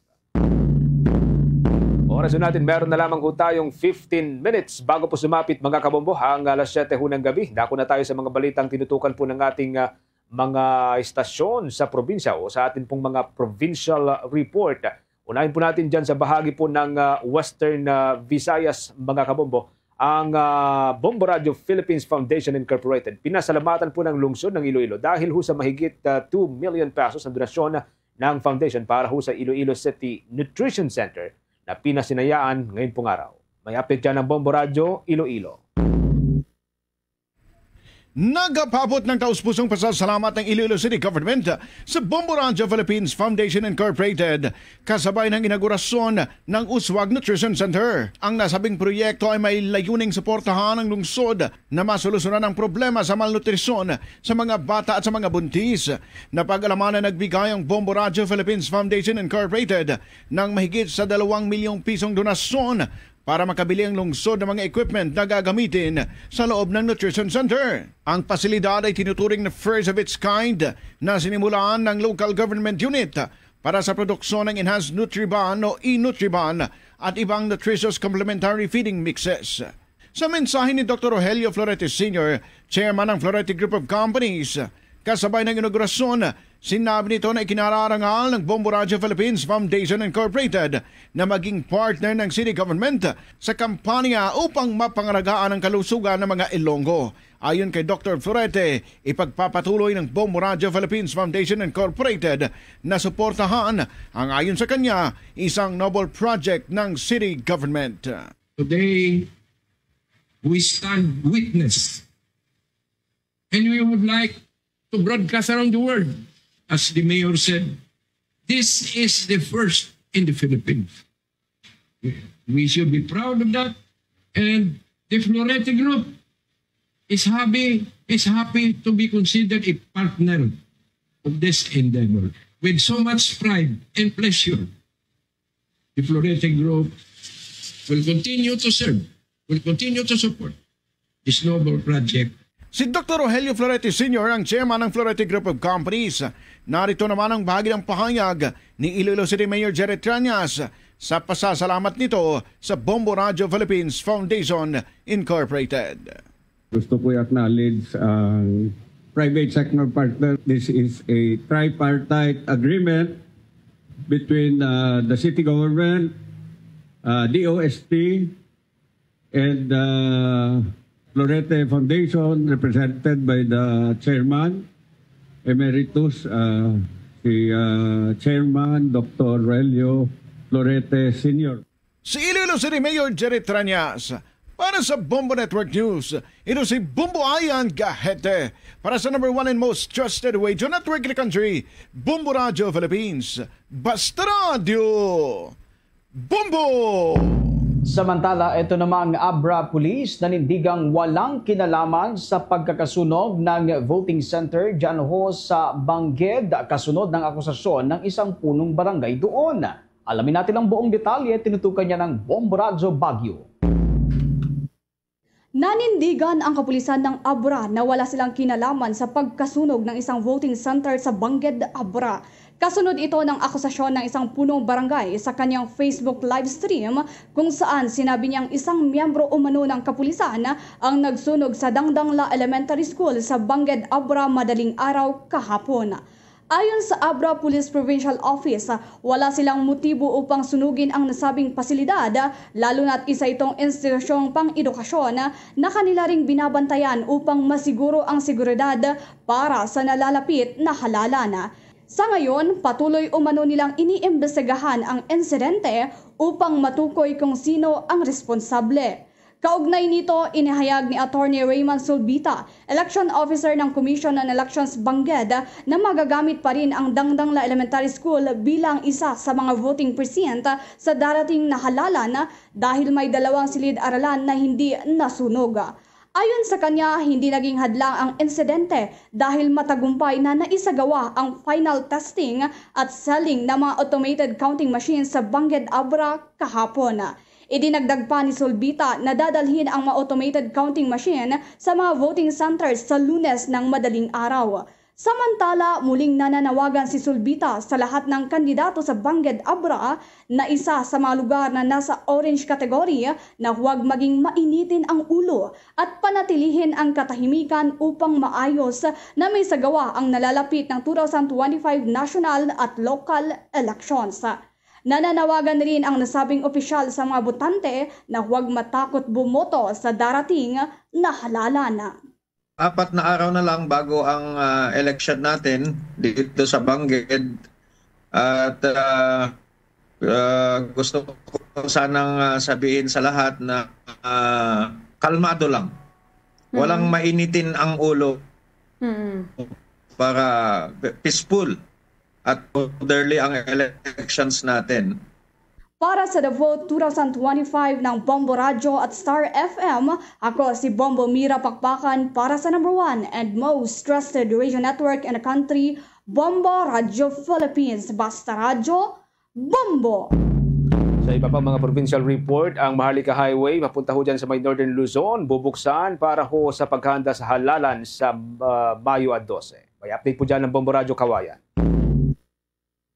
Oras natin, meron na lamang po tayong 15 minutes bago po sumapit mga kabombo ang alas 7 ng gabi. Dako na tayo sa mga balitang tinutukan po ng ating mga istasyon sa probinsya o sa atin pong mga provincial report. Unahin po natin dyan sa bahagi po ng Western Visayas, mga kabombo, ang Bombo Radio Philippines Foundation Incorporated. Pinasalamatan po ng lungsod ng Iloilo dahil ho sa mahigit 2 million pesos ang donasyon ng foundation para ho sa Iloilo City Nutrition Center na pinasinayaan ngayon pong araw. May update dyan ng Bombo Radio Iloilo. Nagapabot ng taus-pusong pasasalamat ng Iloilo City Government sa Bombo Radio Philippines Foundation Incorporated kasabay ng inaugurasyon ng Uswag Nutrition Center. Ang nasabing proyekto ay may layuning suportahan ng lungsod na masolusyonan ang problema sa malnutrisyon sa mga bata at sa mga buntis. Napag-alaman na nagbigay ang Bombo Radio Philippines Foundation Incorporated ng mahigit sa 2 milyong pisong donasyon para makabili ang lungsod ng mga equipment na gagamitin sa loob ng Nutrition Center. Ang pasilidad ay tinuturing na first of its kind na sinimulan ng local government unit para sa produksyon ng Enhanced Nutriban o E-Nutriban at ibang nutritious complementary feeding mixes. Sa mensahe ni Dr. Rogelio Florete Sr., chairman ng Florete Group of Companies, kasabay ng inaugurasyon, sinabi nito na ikinararangal ng Bombo Radio Philippines Foundation Incorporated na maging partner ng city government sa kampanya upang mapangalagaan ang kalusugan ng mga Ilonggo. Ayon kay Dr. Florete, ipagpapatuloy ng Bombo Radio Philippines Foundation Incorporated na suportahan ang ayon sa kanya isang noble project ng city government. Today, we stand witness and we would like to broadcast around the world. As the mayor said, this is the first in the Philippines. We should be proud of that. And the Florete Group is happy to be considered a partner of this endeavor. With so much pride and pleasure, the Florete Group will continue to serve, will continue to support this noble project. Si Dr. Rogelio Florete Sr. ang chairman ng Florete Group of Companies. Narito naman ang bahagi ng pahayag ni Iloilo City Mayor Jerry Triañas sa pasasalamat nito sa Bombo Radio Philippines Foundation Incorporated. Gusto ko i-acknowledge ang private sector partner. This is a tripartite agreement between the city government, DOST, and Florete Foundation, represented by the chairman, Emeritus, si Chairman Dr. Rogelio Florete Sr. Si Iloilo City Mayor Jerry Triañas. Para sa Bombo Network News, ito si Bombo Ayan Gahete. Para sa number 1 and most trusted radio network in the country, Bombo Radio Philippines. Basta Radio! Bombo! Samantala, ito namang Abra Police nanindigang walang kinalaman sa pagkakasunog ng voting center dyan ho sa Bangged, kasunod ng akusasyon ng isang punong barangay doon. Alamin natin ang buong detalye, tinutukan niya ng Bombo Radio Baguio. Nanindigan ang kapulisan ng Abra na wala silang kinalaman sa pagkasunog ng isang voting center sa Bangged, Abra. Kasunod ito ng akusasyon ng isang punong barangay sa kanyang Facebook live stream kung saan sinabi niyang isang miyembro umano ng kapulisan ang nagsunog sa Dangdangla Elementary School sa Bangged, Abra madaling araw kahapon. Ayon sa Abra Police Provincial Office, wala silang motibo upang sunugin ang nasabing pasilidad, lalo na't isa itong institusyong pang-edukasyon na kanila ring binabantayan upang masiguro ang seguridad para sa nalalapit na halalan. Sa ngayon, patuloy umano nilang iniimbestigahan ang insidente upang matukoy kung sino ang responsable. Kaugnay nito, inihayag ni Attorney Raymond Sulbita, Election Officer ng Commission on Elections Bangged, na magagamit pa rin ang Dangdangla Elementary School bilang isa sa mga voting precinct sa darating na halalan dahil may 2 silid-aralan na hindi nasunog. Ayon sa kanya, hindi naging hadlang ang insidente dahil matagumpay na naisagawa ang final testing at selling ng mga automated counting machines sa Bangged, Abra kahapon. Idinagdag pa ni Sulbita na dadalhin ang mga automated counting machine sa mga voting centers sa Lunes ng madaling araw. Samantala, muling nananawagan si Sulbita sa lahat ng kandidato sa Bangged, Abra na isa sa mga lugar na nasa orange category na huwag maging mainitin ang ulo at panatilihin ang katahimikan upang maayos na may sagawa ang nalalapit ng 2025 national at local elections. Nananawagan rin ang nasabing opisyal sa mga botante na huwag matakot bumoto sa darating na halalan. 4 na araw na lang bago ang election natin dito sa Bangged at gusto ko sanang sabihin sa lahat na kalmado lang. Walang mainitin ang ulo para peaceful at orderly ang elections natin. Para sa The Vote 2025 ng Bombo Radio at Star FM, ako si Bombo Mira Pakpakan para sa number 1 and most trusted radio network in the country, Bombo Radio Philippines. Basta Radio, Bombo! Sa iba pa mga provincial report, ang Maharlika Highway papunta ho dyan sa may Northern Luzon, bubuksan para ho sa paghanda sa halalan sa Mayo 12. May update po dyan ng Bombo Radio Kawayan.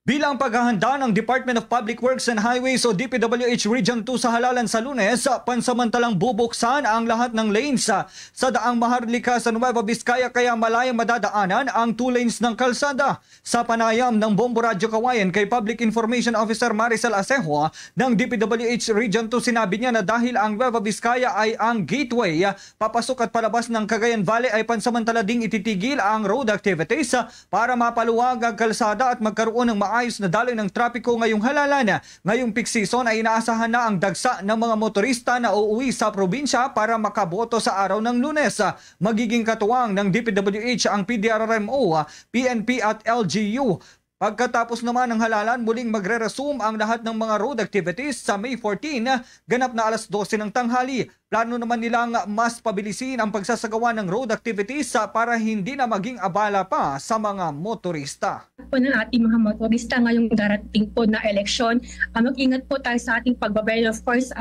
Bilang paghahanda ng Department of Public Works and Highways o DPWH Region 2 sa halalan sa Lunes, pansamantalang bubuksan ang lahat ng lanes sa daang Maharlika sa Nueva Vizcaya kaya malayang madadaanan ang 2 lanes ng kalsada. Sa panayam ng Bombo Radio Kawayan kay Public Information Officer Maricel Acejo ng DPWH Region 2, sinabi niya na dahil ang Nueva Vizcaya ay ang gateway papasok at palabas ng Cagayan Valley ay pansamantala ding ititigil ang road activities para mapaluwag ang kalsada at magkaroon ng maayos na daloy ng trapiko ngayong halalan. Ngayong peak season ay inaasahan na ang dagsa ng mga motorista na uuwi sa probinsya para makaboto sa araw ng Lunes. Magiging katuwang ng DPWH ang PDRRMO, PNP at LGU. Pagkatapos naman ng halalan, muling magre-resume ang lahat ng mga road activities sa May 14, ganap na alas 12 ng tanghali. Plano naman nilang mas pabilisin ang pagsasagawa ng road activities para hindi na maging abala pa sa mga motorista. Po ng ating mga motorista ngayong darating po na eleksyon, mag-ingat po tayo sa ating pagbabayad. Of course,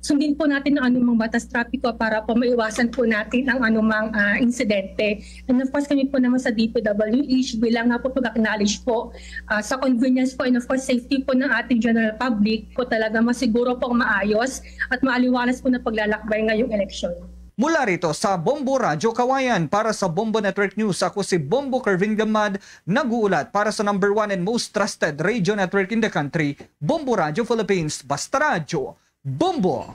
sundin po natin ang anumang batas trapiko para po maiwasan po natin ang anumang insidente. And of course, kami po naman sa DPWH bilang nga po pag-acknowledge po sa convenience po and of course safety po ng ating general public po talaga masiguro po maayos at maaliwalas po na paglalakbay ngayong eleksyon. Mula rito sa Bombo Radio Kawayan para sa Bombo Network News, ako si Bombo Kervin Gamad, nag-uulat para sa number 1 and most trusted radio network in the country, Bombo Radio Philippines. Basta Radio, Bombo!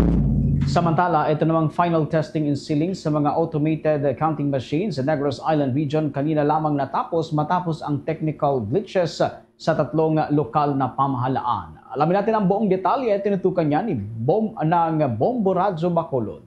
Samantala, ito namang final testing and sealing sa mga automated counting machines sa Negros Island Region kanina lamang natapos matapos ang technical glitches sa 3 lokal na pamahalaan. Alamin natin ang buong detalye, tinutukan niya ni Bombo Radio Bacolod.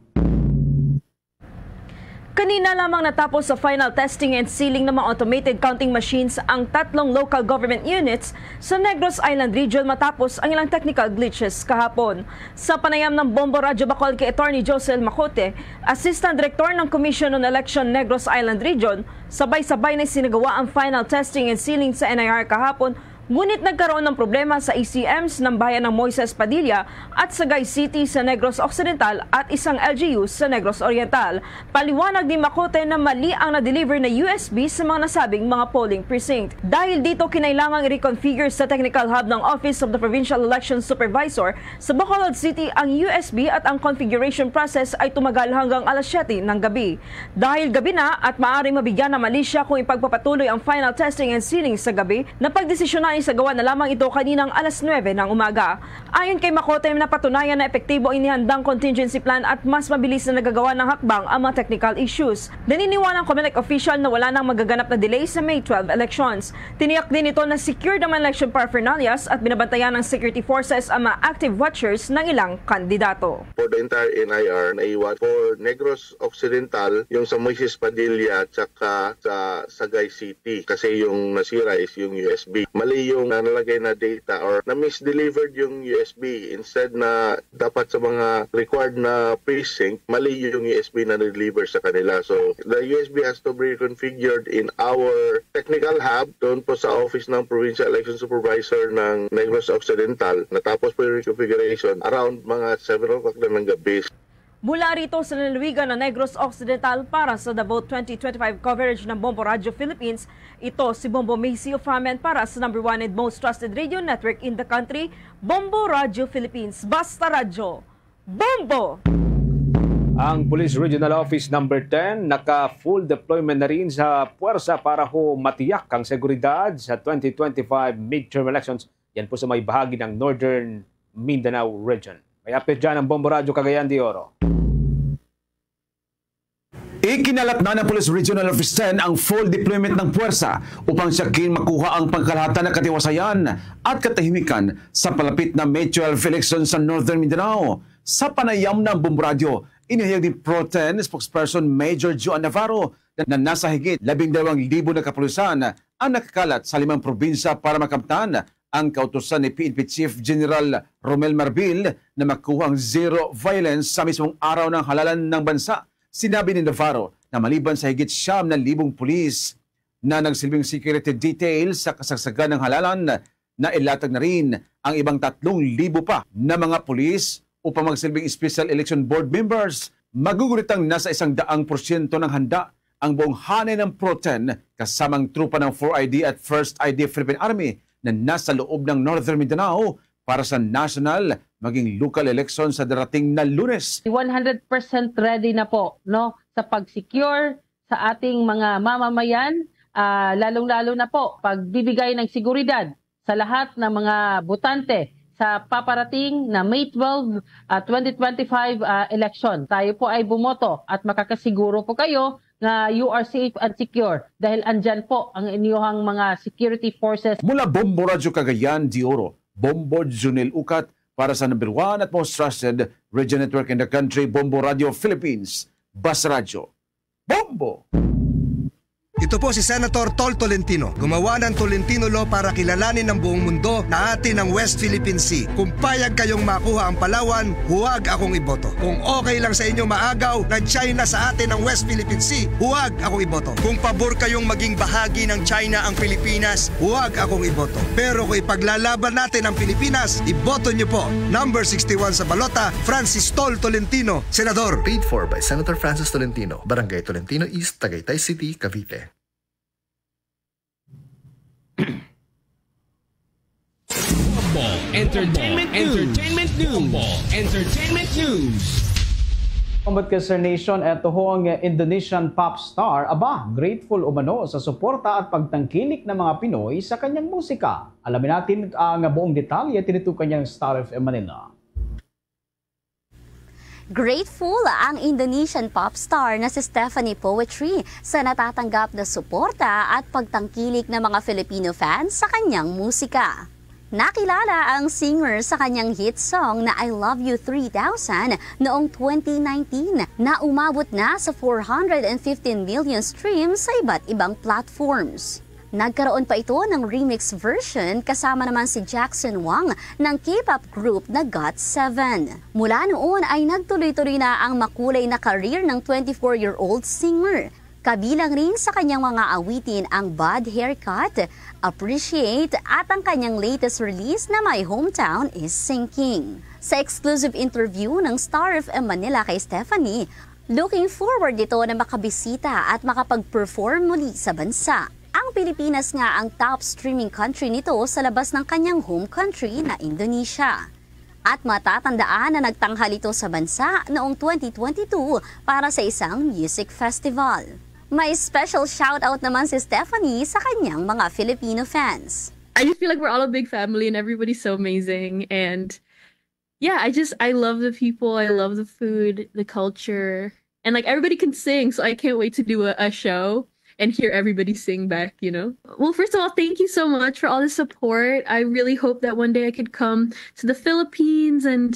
Kanina lamang natapos sa final testing and sealing ng mga automated counting machines ang 3 local government units sa Negros Island Region matapos ang ilang technical glitches kahapon. Sa panayam ng Bombo Radio Bacol kay Attorney Josel Macote, Assistant Director ng Commission on Election Negros Island Region, sabay-sabay na sinagawa ang final testing and sealing sa NIR kahapon. Ngunit nagkaroon ng problema sa ECMs ng bayan ng Moises Padilla at Sagay City sa Negros Occidental at isang LGU sa Negros Oriental. Paliwanag ni Macote na mali ang na-deliver na USB sa mga nasabing mga polling precinct. Dahil dito kinailangang i-reconfigure sa technical hub ng Office of the Provincial Election Supervisor sa Bacolod City ang USB at ang configuration process ay tumagal hanggang alas 7 ng gabi. Dahil gabi na at maaaring mabigyan ng mali siya kung ipagpapatuloy ang final testing and sealing sa gabi, napagdesisyonan isagawa na lamang ito kaninang alas 9 ng umaga. Ayon kay Macote, napatunayan na epektibo ang inihandang contingency plan at mas mabilis na nagagawa ng hakbang ang mga technical issues. Naniniwala ang COMELEC official na wala nang magaganap na delay sa May 12 elections. Tiniyak din ito na secured ang election paraphernalias at binabantayan ng security forces ang mga active watchers ng ilang kandidato. For the entire NIR, naiwan for Negros Occidental, yung sa Moises Padilla at saka sa Sagay City kasi yung nasira is yung USB. Mali yung nalagay na data or na misdelivered yung USB. Instead na dapat sa mga required na precinct, mali yung USB na deliver sa kanila. So the USB has to be reconfigured in our technical hub doon po sa office ng Provincial Election Supervisor ng Negros Occidental. Natapos po yung reconfiguration around mga 7 o'clock na ng gabi. Mula rito sa lalawigan ng Negros Occidental para sa The Vote 2025 coverage ng Bombo Radio Philippines, ito si Bombo Macy Ofamen para sa number 1 and most trusted radio network in the country, Bombo Radio Philippines. Basta Radio, Bombo! Ang Police Regional Office number 10 naka-full deployment na rin sa puwersa para matiyak ang seguridad sa 2025 midterm elections Yan po sa may bahagi ng Northern Mindanao region. May update dyan ang Bombo Radio Cagayan de Oro. Ikinalat na ng Police Regional Office 10 ang full deployment ng puwersa upang siyakin makuha ang pangkalahatan na katiwasayan at katahimikan sa palapit na May 12 election sa Northern Mindanao. Sa panayam ng Bombo Radio, inihayag ni Pro 10 spokesperson Major Joan Navarro na nasa higit 12,000 na kapulisan ang nakakalat sa 5 probinsya para makamtan ang kautusan ni PNP Chief General Romel Marbil na makuha ang zero violence sa mismong araw ng halalan ng bansa. Sinabi ni Navarro na maliban sa higit 9,000 pulis na nagsilbing security detail sa kasagsagan ng halalan, na ilatag na rin ang ibang 3,000 pa na mga pulis upang magsilbing Special Election Board members. Magugunitang nasa 100% ng handa ang buong hanay ng Pro 10 kasamang trupa ng 4ID at 1st ID Philippine Army na nasa loob ng Northern Mindanao para sa national maging local election sa darating na Lunes. 100% ready na po, no, sa pag-secure sa ating mga mamamayan, lalong-lalo na po pagbibigay ng seguridad sa lahat ng mga botante sa paparating na May 12, 2025 election. Tayo po ay bumoto at makakasiguro po kayo na you are safe and secure dahil andyan po ang inyong mga security forces. Mula Bombo Radio Cagayan de Oro, Bombo Junel Ukat para sa number 1 at most trusted radio network in the country, Bombo Radio Philippines, Bas Radio. Bombo! Ito po si Senator Tol Tolentino. Gumawa ng Tolentino Law para kilalanin ng buong mundo na atin ang West Philippine Sea. Kung payag kayong makuha ang Palawan, huwag akong iboto. Kung okay lang sa inyo maagaw ng China sa atin ang West Philippine Sea, huwag akong iboto. Kung pabor kayong maging bahagi ng China ang Pilipinas, huwag akong iboto. Pero kung ipaglalaban natin ang Pilipinas, iboto niyo po. Number 61 sa balota, Francis Tol Tolentino, Senador. Paid for by Senator Francis Tolentino, Barangay Tolentino East, Tagaytay City, Cavite. Entertainment News. Combat Sir Nation, eto ho ang Indonesian pop star. Aba, grateful umano sa suporta at pagtangkilik ng mga Pinoy sa kanyang musika. Alamin natin ang buong detalye, tinutukan niyang Star FM Manila. Grateful ang Indonesian pop star na si Stephanie Poetry sa natatanggap na suporta at pagtangkilik ng mga Filipino fans sa kanyang musika. Nakilala ang singer sa kanyang hit song na I Love You 3000 noong 2019 na umabot na sa 415 million streams sa iba't ibang platforms. Nagkaroon pa ito ng remix version kasama naman si Jackson Wang ng K-pop group na GOT7. Mula noon ay nagtuloy-tuloy na ang makulay na career ng 24-year-old singer. Kabilang rin sa kanyang mga awitin ang Bad Haircut, Appreciate at ang kanyang latest release na My Hometown is Sinking. Sa exclusive interview ng Star FM Manila kay Stephanie, looking forward ito na makabisita at makapag-perform muli sa bansa. Ang Pilipinas nga ang top streaming country nito sa labas ng kanyang home country na Indonesia. At matatandaan na nagtanghal ito sa bansa noong 2022 para sa isang music festival. May special shoutout naman si Stephanie sa kanyang mga Filipino fans. I just feel like we're all a big family and everybody's so amazing. And yeah, I love the people, I love the food, the culture. And like everybody can sing, so I can't wait to do a show and hear everybody sing back, you know? Well, first of all, thank you so much for all the support. I really hope that one day I could come to the Philippines and,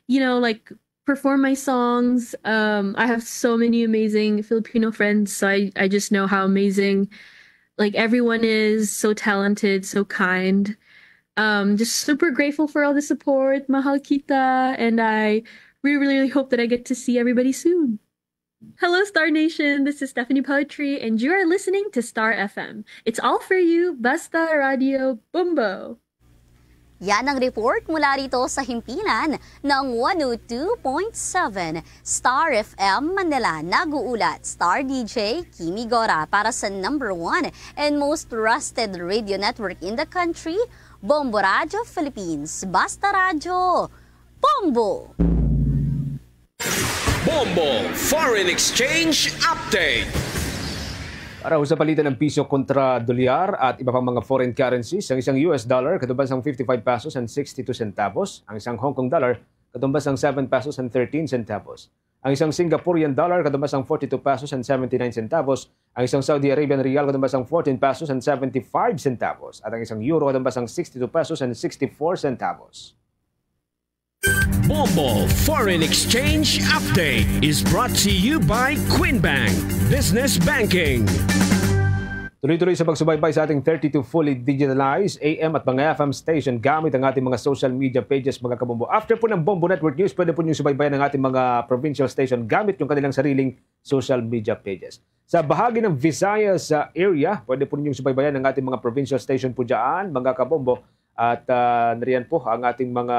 you know, like perform my songs. I have so many amazing Filipino friends, so I just know how amazing like everyone is, so talented, so kind. Just super grateful for all the support, mahal kita, and I really hope that I get to see everybody soon. Hello, Star Nation! This is Stephanie Poetry, and you are listening to Star FM. It's all for you, Basta Radio Bumbo! Yan ang report mula rito sa himpilan ng 102.7 Star FM Manila. Nag-uulat Star DJ Kimi Gora para sa number 1 and most trusted radio network in the country, Bombo Radio Philippines. Basta Radio Bombo! Bombo Foreign Exchange Update. Para sa palitan ng piso kontra dolyar at iba pang mga foreign currencies, ang isang US dollar katumbas ng 55 pesos and 62 centavos, ang isang Hong Kong dollar katumbas ng 7 pesos and 13 centavos, ang isang Singaporean dollar katumbas ng 42 pesos and 79 centavos, ang isang Saudi Arabian rial katumbas ng 14 pesos and 75 centavos, at ang isang euro katumbas ng 62 pesos and 64 centavos. Bombo Foreign Exchange Update is brought to you by Quinbank Business Banking. Tuloy-tuloy sa pagsubaybay sa ating 32 fully digitalized AM at mga FM station gamit ang ating mga social media pages, mga kabombo. After po ng Bombo Network News, pwede po nyo subaybayan ang ating mga provincial station gamit yung kanilang sariling social media pages. Sa bahagi ng Visayas area, pwede po nyo subaybayan ang ating mga provincial station po dyan, mga kabombo. At nariyan po ang ating mga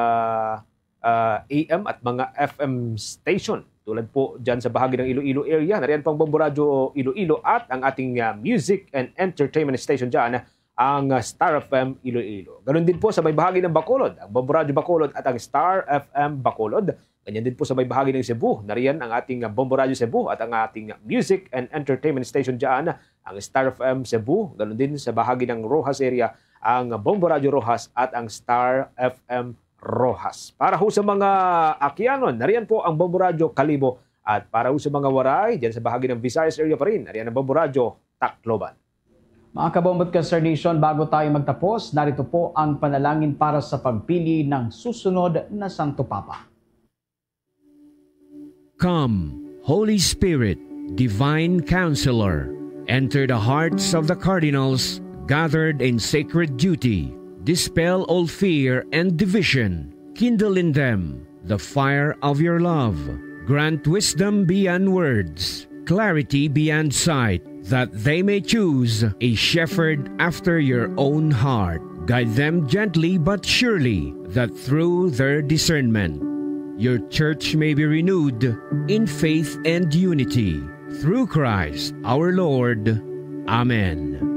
AM at mga FM station. Tulad po dyan sa bahagi ng Iloilo area, nariyan pang Bombo Radio Iloilo at ang ating music and entertainment station dyan, ang Star FM Iloilo. Ganun din po sa may bahagi ng Bacolod, ang Bombo Radio Bacolod at ang Star FM Bacolod. Ganyan din po sa may bahagi ng Cebu, nariyan ang ating Bombo Radio Cebu at ang ating music and entertainment station dyan, ang Star FM Cebu. Ganun din sa bahagi ng Rojas area, ang Bombo Radio Rojas at ang Star FM Rojas. Para ho sa mga Akianon, nariyan po ang Bombo Radio Kalibo. At para ho sa mga Waray, dyan sa bahagi ng Visayas area pa rin, nariyan ang Bombo Radio Tacloban. Mga kabombot ka Star Nation, bago tayo magtapos, narito po ang panalangin para sa pagpili ng susunod na Santo Papa. Come, Holy Spirit, Divine Counselor, enter the hearts of the cardinals gathered in sacred duty. Dispel all fear and division. Kindle in them the fire of your love. Grant wisdom beyond words, clarity beyond sight, that they may choose a shepherd after your own heart. Guide them gently but surely, that through their discernment, your church may be renewed in faith and unity. Through Christ our Lord. Amen.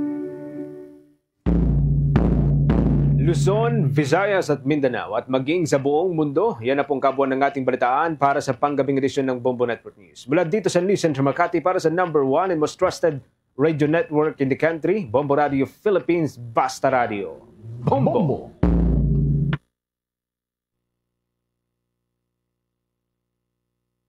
Luzon, Visayas at Mindanao at maging sa buong mundo, yan na pong kabuuan ng ating balitaan para sa panggabing edisyon ng Bombo Network News. Mula dito sa News Center Makati para sa number 1 and most trusted radio network in the country, Bombo Radio Philippines, Basta Radio. Bombo!